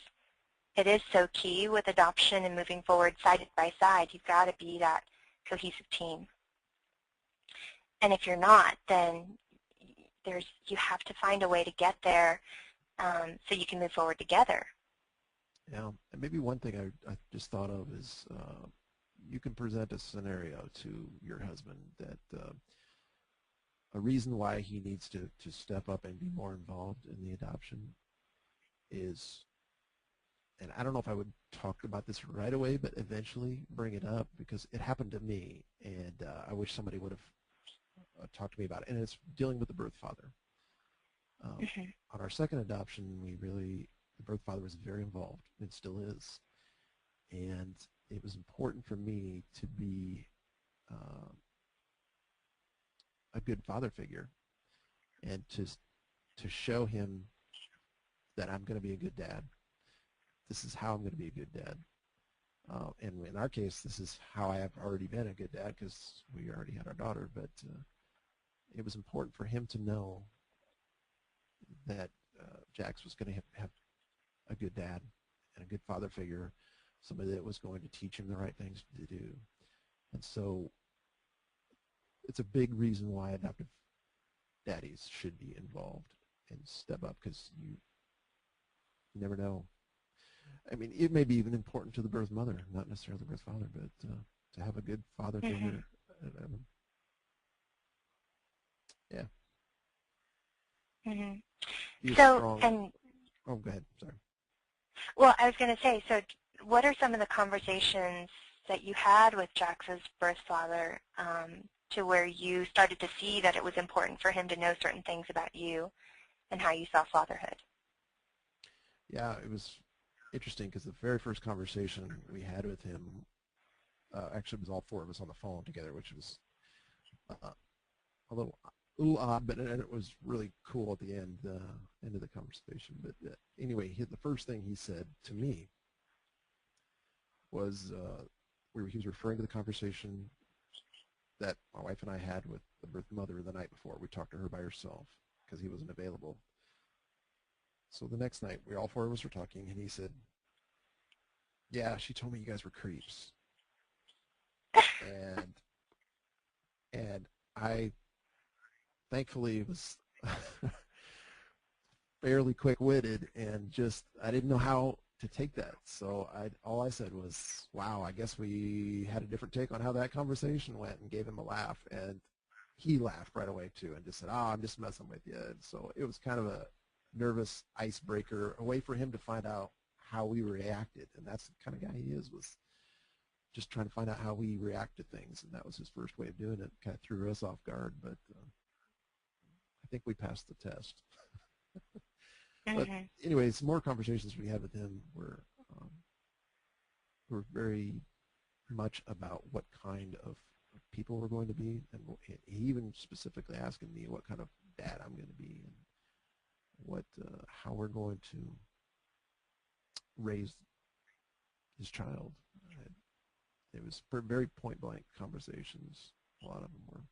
it is so key with adoption and moving forward side by side. You've got to be that cohesive team. And if you're not, then you have to find a way to get there so you can move forward together. Yeah, and maybe one thing I just thought of is you can present a scenario to your husband that a reason why he needs to step up and be more involved in the adoption is, and I don't know if I would talk about this right away, but eventually bring it up, because it happened to me, and I wish somebody would have talked to me about it, and it's dealing with the birth father. On our second adoption, the birth father was very involved, and still is, and it was important for me to be a good father figure, and to show him that I'm going to be a good dad. This is how I'm going to be a good dad. And in our case, this is how I have already been a good dad, because we already had our daughter, but it was important for him to know that Jax was going to have a good dad and a good father figure, somebody that was going to teach him the right things to do. And so it's a big reason why adoptive daddies should be involved and step up, because you never know. I mean, it may be even important to the birth mother, not necessarily the birth father, but to have a good father figure. Yeah. So, and Go Oh, go ahead. Sorry. Well, I was going to say, so what are some of the conversations that you had with Jax's birth father to where you started to see that it was important for him to know certain things about you and how you saw fatherhood? Yeah, it was interesting because the very first conversation we had with him, actually it was all four of us on the phone together, which was a little odd, but it was really cool at the end of the conversation. But anyway, the first thing he said to me was he was referring to the conversation that my wife and I had with the birth mother the night before. We talked to her by herself because he wasn't available. So the next night, all four of us were talking, and he said, "Yeah, she told me you guys were creeps," and I thankfully was fairly quick-witted and just I didn't know how to take that. So all I said was, "Wow, I guess we had a different take on how that conversation went," and gave him a laugh, and he laughed right away too, and just said, "Oh, I'm just messing with you." And so it was kind of a nervous icebreaker, a way for him to find out how we reacted, and that's the kind of guy he is, was just trying to find out how we react to things, and that was his first way of doing it. Kind of threw us off guard, but I think we passed the test. But anyways, more conversations we had with him were very much about what kind of people we're going to be, and he even specifically asking me what kind of dad I'm going to be, and how we're going to raise his child. It was very point-blank conversations. A lot of them were.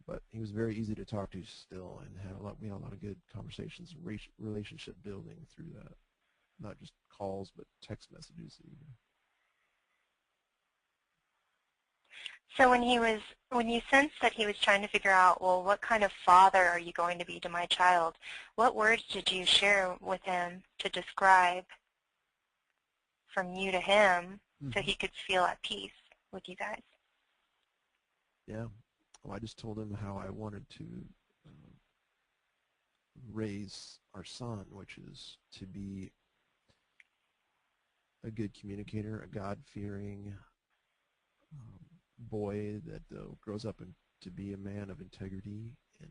But he was very easy to talk to still, and we had a lot of good conversations and relationship building through that. Not just calls, but text messages even. So when you sensed that he was trying to figure out, well, what kind of father are you going to be to my child, what words did you share with him to describe from you to him so he could feel at peace with you guys? Yeah. Well, I just told him how I wanted to raise our son, which is to be a good communicator, a God-fearing boy that grows up to be a man of integrity and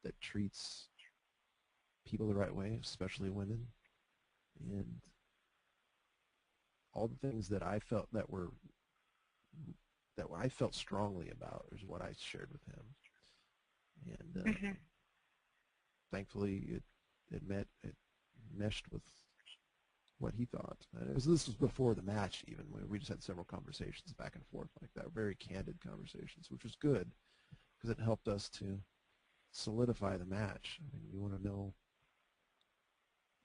that treats people the right way, especially women, and all the things that I felt that I felt strongly about is what I shared with him, and thankfully it meshed with what he thought. And this was before the match even. We just had several conversations back and forth like that, very candid conversations, which was good because it helped us to solidify the match. I mean, you want to know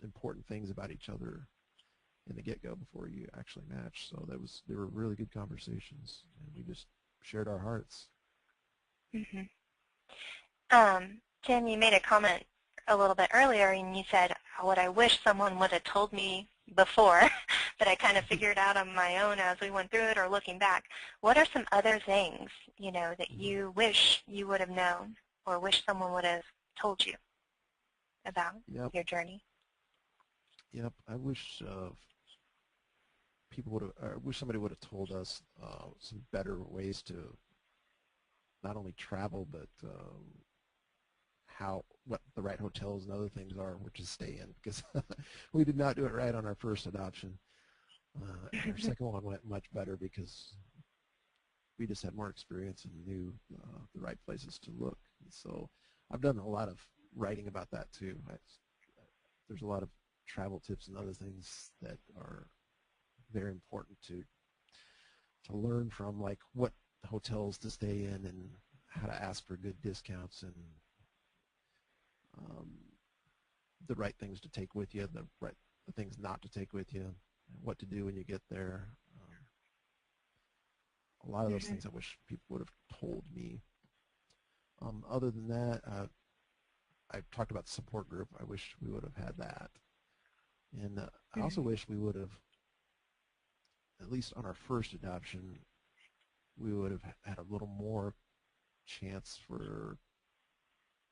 important things about each other in the get-go before you actually match. So they were really good conversations, and we just shared our hearts. Tim, you made a comment a little bit earlier, and you said, what I wish someone would have told me before, but I kind of figured out on my own as we went through it or looking back. What are some other things, that you wish you would have known or wish someone would have told you about your journey? Yep, I wish I wish somebody would have told us some better ways to not only travel, but what the right hotels and other things are where to stay in, because we did not do it right on our first adoption. Our second one went much better because we just had more experience and knew the right places to look. And so I've done a lot of writing about that too. There's a lot of travel tips and other things that are very important to learn from, like what hotels to stay in and how to ask for good discounts and the right things to take with you, the things not to take with you, what to do when you get there. A lot of those things I wish people would have told me. Other than that, I talked about the support group. I wish we would have had that. And I also wish we would have, at least on our first adoption, we would have had a little more chance for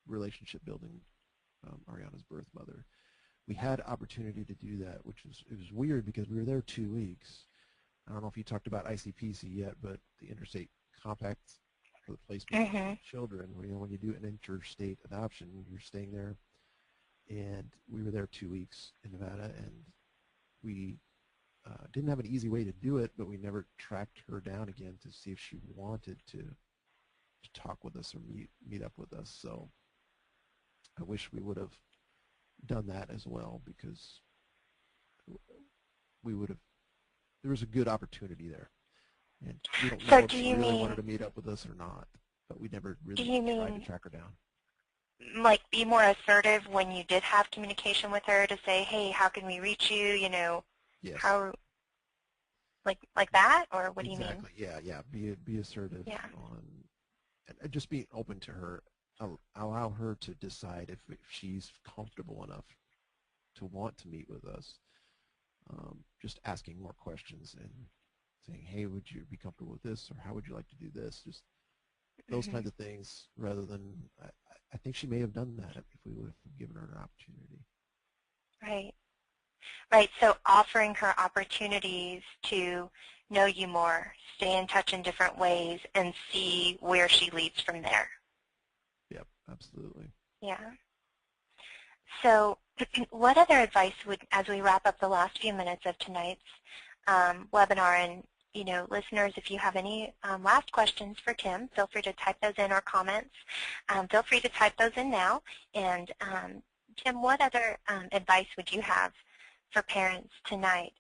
relationship building Ariana's birth mother. We had opportunity to do that, it was weird because we were there 2 weeks. I don't know if you talked about ICPC yet, but the Interstate Compact for the Placement of Children, when you do an interstate adoption, you're staying there. And we were there 2 weeks in Nevada, and we didn't have an easy way to do it, but we never tracked her down again to see if she wanted to talk with us or meet up with us. So I wish we would have done that as well, because we would have, there was a good opportunity there. And we don't know if she really wanted to meet up with us or not, but we never really tried to track her down. Like be more assertive when you did have communication with her to say, hey, how can we reach you, Yes. How, like that, or what do you mean? Exactly, yeah, be assertive on, and just be open to her, allow her to decide if she's comfortable enough to want to meet with us. Just asking more questions and saying, hey, would you be comfortable with this, or how would you like to do this? Just those kinds of things, rather than, I think she may have done that if we would have given her an opportunity. Right. Right, so offering her opportunities to know you more, stay in touch in different ways, and see where she leads from there. Yep, absolutely. Yeah. So what other advice would, as we wrap up the last few minutes of tonight's webinar, and listeners, if you have any last questions for Tim, feel free to type those in, or comments. Feel free to type those in now. And Tim, what other advice would you have for parents tonight?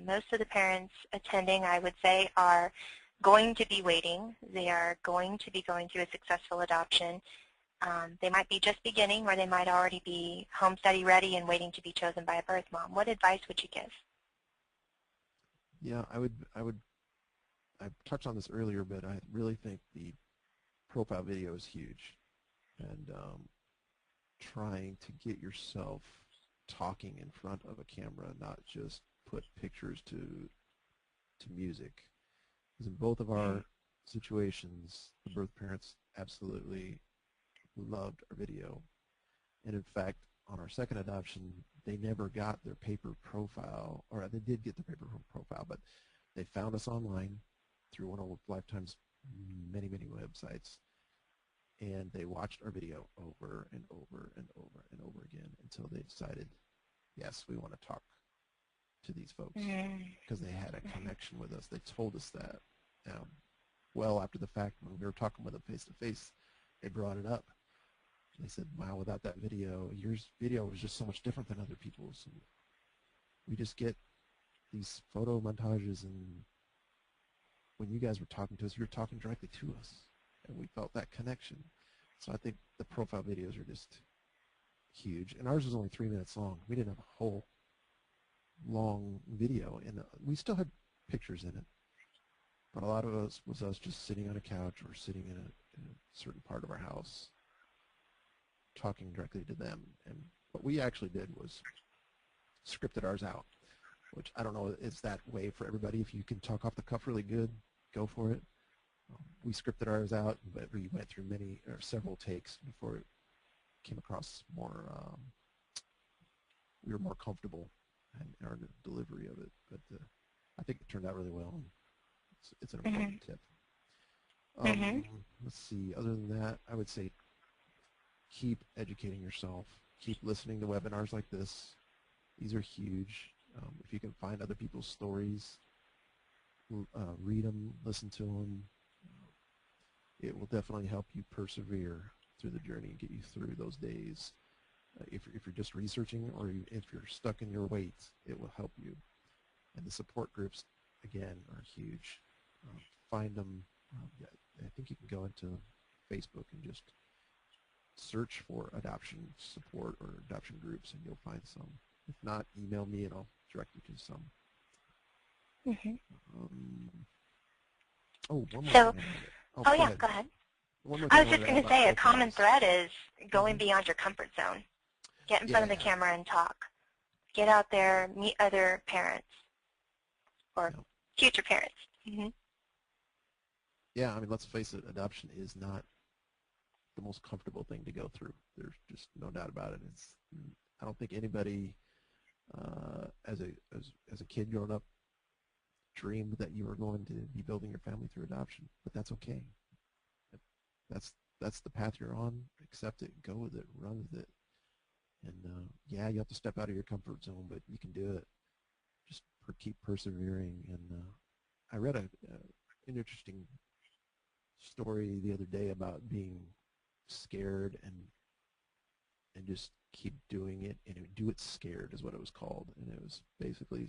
Most of the parents attending, I would say, are going to be waiting. They are going to be going through a successful adoption. They might be just beginning, or they might already be home study ready and waiting to be chosen by a birth mom. What advice would you give? Yeah, I touched on this earlier, but I really think the profile video is huge, and trying to get yourself talking in front of a camera, not just put pictures to music. Because in both of our situations, the birth parents absolutely loved our video. And in fact, on our second adoption, they never got their paper profile, or they did get their paper profile, but they found us online through one of Lifetime's many, many websites, and they watched our video over and over and over and over again until they decided, yes, we want to talk to these folks, because they had a connection with us. They told us that. Well after the fact, when we were talking with them face-to-face, they brought it up. They said, wow, without that video, your video was just so much different than other people's. And we just get these photo montages, and when you guys were talking to us, you were talking directly to us, and we felt that connection. So I think the profile videos are just huge. And ours was only 3 minutes long. We didn't have a whole long video, and we still had pictures in it. But a lot of us was us just sitting on a couch or sitting in a certain part of our house talking directly to them. And what we actually did was scripted ours out, which I don't know is that way for everybody. If you can talk off the cuff really good, go for it. We scripted ours out, but we went through several takes before it came across more, we were more comfortable in our delivery of it. But I think it turned out really well. It's an important tip. Let's see, other than that, I would say keep educating yourself. Keep listening to webinars like this. These are huge. If you can find other people's stories, read them, listen to them. It will definitely help you persevere through the journey and get you through those days. If you're just researching, or if you're stuck in your weight, it will help you. And the support groups, again, are huge. Find them. I think you can go into Facebook and just search for adoption support or adoption groups, and you'll find some. If not, email me and I'll direct you to some. One more thing. Go ahead. I was just going to say, a common thread is going beyond your comfort zone. Get in front of the camera and talk. Get out there, meet other parents or future parents. Yeah, I mean, let's face it, adoption is not the most comfortable thing to go through. There's just no doubt about it. I don't think anybody as a kid growing up dreamed that you were going to be building your family through adoption, but that's okay. That's the path you're on. Accept it, go with it, run with it. And yeah, you have to step out of your comfort zone, but you can do it. Just keep persevering. And I read an interesting story the other day about being scared and just keep doing it, and do it scared is what it was called. And it was basically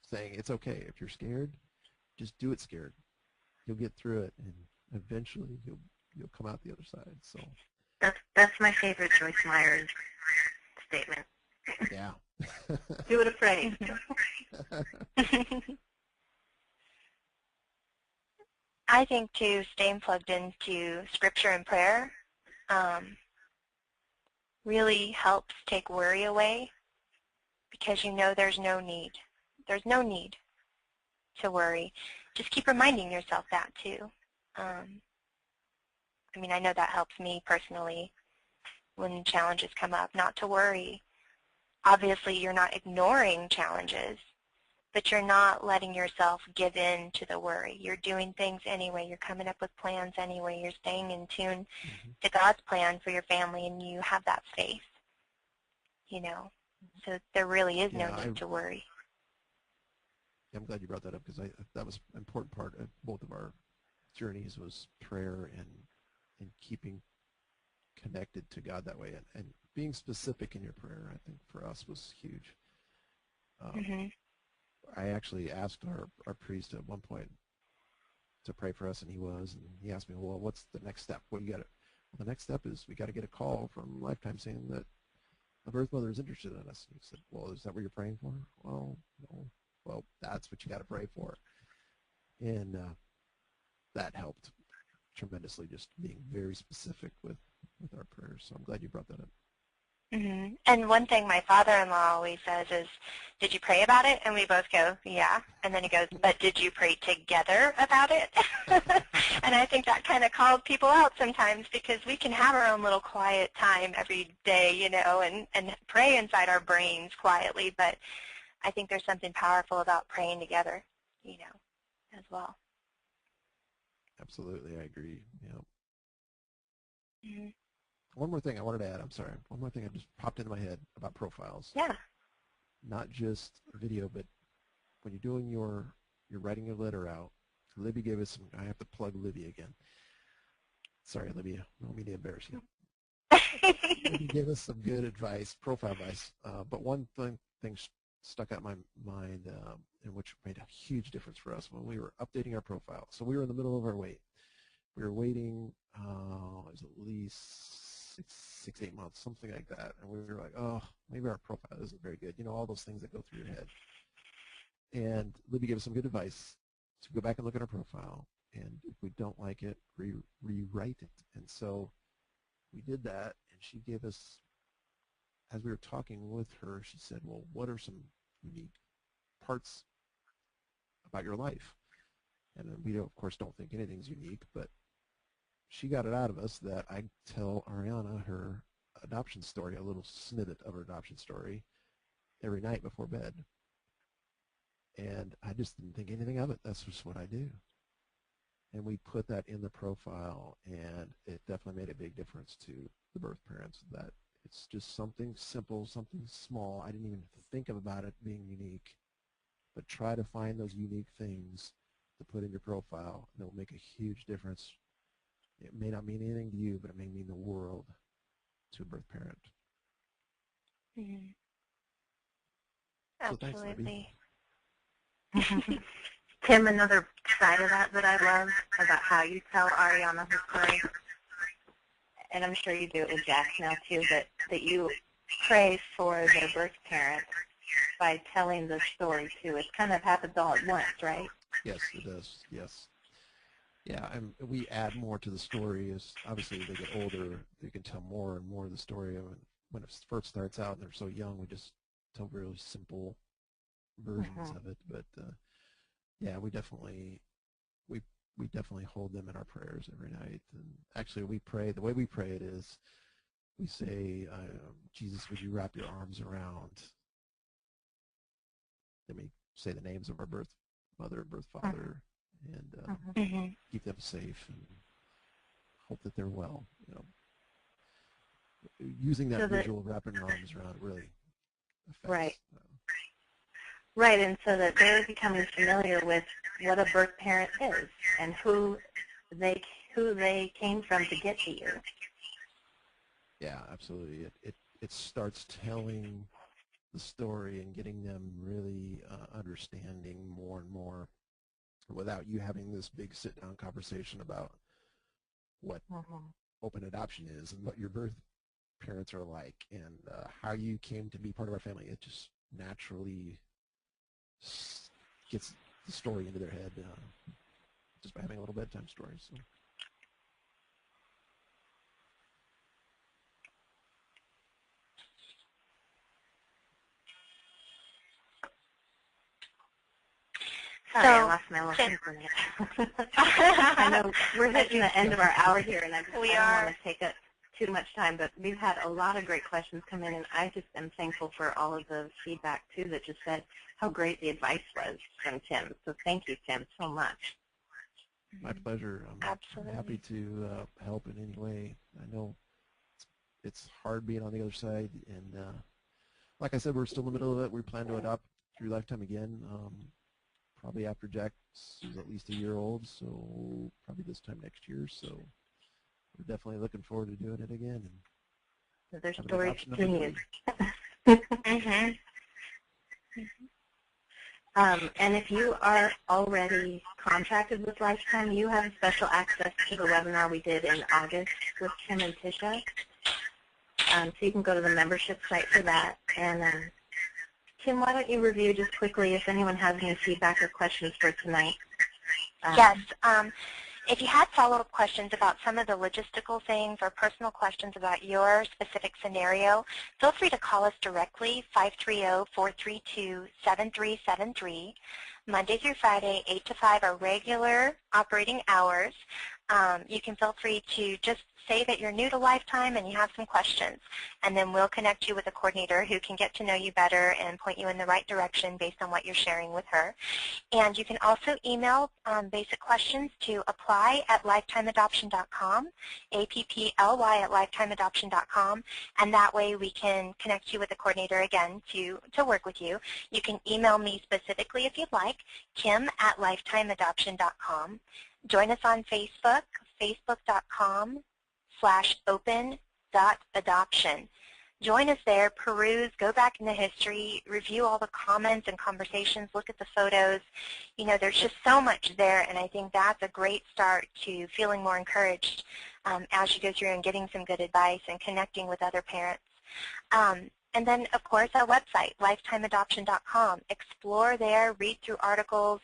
saying it's okay if you're scared, just do it scared. You'll get through it, and eventually you'll come out the other side. So that's my favorite Joyce Meyer's statement. Yeah. Do it afraid. I think, too, staying plugged into Scripture and prayer really helps take worry away, because you know there's no need. There's no need to worry. Just keep reminding yourself that, too. I mean, I know that helps me personally when challenges come up, not to worry. Obviously, you're not ignoring challenges, but you're not letting yourself give in to the worry. You're doing things anyway. You're coming up with plans anyway. You're staying in tune to God's plan for your family, and you have that faith, you know. So there really is no need to worry. I'm glad you brought that up, because that was an important part of both of our journeys, was prayer and keeping connected to God that way, and being specific in your prayer. I think for us was huge. I actually asked our priest at one point to pray for us, and he asked me, well, what's the next step? Well, the next step is we got to get a call from Lifetime saying that a birth mother is interested in us. And he said, well, is that what you're praying for? Well, no. Well, that's what you got to pray for. And that helped tremendously, just being very specific with our prayers. So I'm glad you brought that up. And one thing my father-in-law always says is, did you pray about it? And we both go, yeah. And then he goes, but did you pray together about it? And I think that kind of calls people out sometimes, because we can have our own little quiet time every day, you know, and pray inside our brains quietly. But I think there's something powerful about praying together, you know, as well. Absolutely, I agree. Yeah. One more thing I wanted to add. I'm sorry. One more thing that just popped into my head about profiles. Yeah. Not just video, but when you're doing you're writing your letter out. Libby gave us some. I have to plug Libby again. Sorry, Libby. I don't mean to embarrass you. Libby gave us some good advice, profile advice. But one thing stuck out in my mind, and which made a huge difference for us when we were updating our profile. So we were in the middle of our wait. We were waiting, it was at least 6-8 months, something like that. And we were like, oh, maybe our profile isn't very good. You know, all those things that go through your head. And Libby gave us some good advice to go back and look at our profile. And if we don't like it, rewrite it. And so we did that, and she gave us, as we were talking with her, she said, well, what are some unique parts about your life? And we, of course, don't think anything's unique, but she got it out of us that I tell Ariana her adoption story, a little snippet of her adoption story, every night before bed. And I just didn't think anything of it. That's just what I do. And we put that in the profile, and it definitely made a big difference to the birth parents, that it's just something simple, something small. I didn't even think about it being unique, but try to find those unique things to put in your profile, and it will make a huge difference. It may not mean anything to you, but it may mean the world to a birth parent. So Absolutely. Thanks, Tim, another side of that I love about how you tell Ariana her story, and I'm sure you do it with Jack now too, that you pray for their birth parent by telling the story too. It kind of happens all at once, right? Yes, it does. Yes. Yeah, and we add more to the story as obviously they get older, they can tell more and more of the story. When it first starts out and they're so young, we just tell really simple versions of it. But yeah, we we definitely hold them in our prayers every night. And actually, we pray. The way we pray it is, we say, Jesus, would you wrap your arms around? Then we say the names of our birth mother, birth father, and keep them safe and hope that they're well. You know, using that visual, wrapping your arms around, it really affects. Right. Right, and so that they're becoming familiar with what a birth parent is and who they came from to get to you. Yeah, absolutely. It starts telling the story and getting them really understanding more and more without you having this big sit-down conversation about what open adoption is and what your birth parents are like and how you came to be part of our family. It just naturally gets the story into their head just by having a little bedtime story. So. Sorry, I lost my little internet. I know we're hitting the end of our hour here, and I don't want to take up too much time, but we've had a lot of great questions come in, and I just am thankful for all of the feedback, too, that just said how great the advice was from Tim. So thank you, Tim, so much. My pleasure. I'm happy to help in any way. I know it's hard being on the other side, and like I said, we're still in the middle of it. We plan to adopt through Lifetime again. Probably after Jax is at least a year old, so probably this time next year. So we're definitely looking forward to doing it again. And so their story continues. And if you are already contracted with Lifetime, you have special access to the webinar we did in August with Kim and Tisha. So you can go to the membership site for that. And Kim, why don't you review just quickly if anyone has any feedback or questions for tonight? Yes. If you had follow-up questions about some of the logistical things or personal questions about your specific scenario, feel free to call us directly, 530-432-7373. Monday through Friday, 8 to 5 are regular operating hours. You can feel free to just say that you're new to Lifetime and you have some questions, and then we'll connect you with a coordinator who can get to know you better and point you in the right direction based on what you're sharing with her. And you can also email basic questions to apply@lifetimeadoption.com, apply@lifetimeadoption.com, and that way we can connect you with a coordinator again to work with you. You can email me specifically if you'd like, kim@lifetimeadoption.com. Join us on Facebook, facebook.com/open.adoption. Join us there, peruse, go back in the history, review all the comments and conversations, look at the photos. You know, there's just so much there, and I think that's a great start to feeling more encouraged as you go through and getting some good advice and connecting with other parents. And then, of course, our website, lifetimeadoption.com. Explore there, read through articles,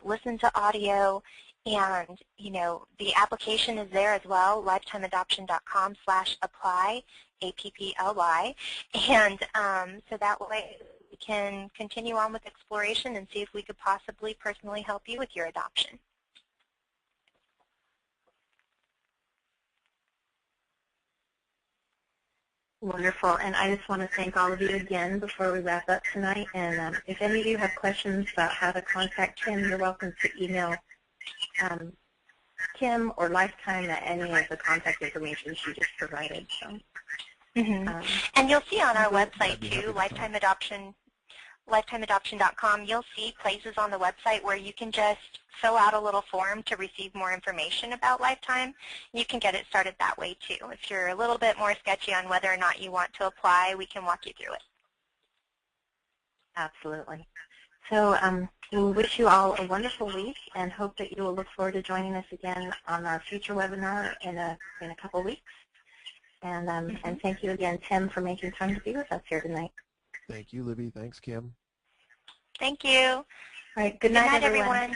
listen to audio, and, you know, the application is there as well, lifetimeadoption.com/apply, APPLY. And so that way we can continue on with exploration and see if we could possibly personally help you with your adoption. Wonderful, and I just want to thank all of you again before we wrap up tonight. And if any of you have questions about how to contact Kim, you're welcome to email Kim or Lifetime at any of the contact information she just provided. So, and you'll see on our website too, lifetimeadoption.com, you'll see places on the website where you can just fill out a little form to receive more information about Lifetime. You can get it started that way too. If you're a little bit more sketchy on whether or not you want to apply, we can walk you through it. Absolutely. So we wish you all a wonderful week and hope that you will look forward to joining us again on our future webinar in a couple weeks. And and thank you again, Tim, for making time to be with us here tonight. Thank you, Libby. Thanks, Kim. Thank you. All right. Good night, everyone.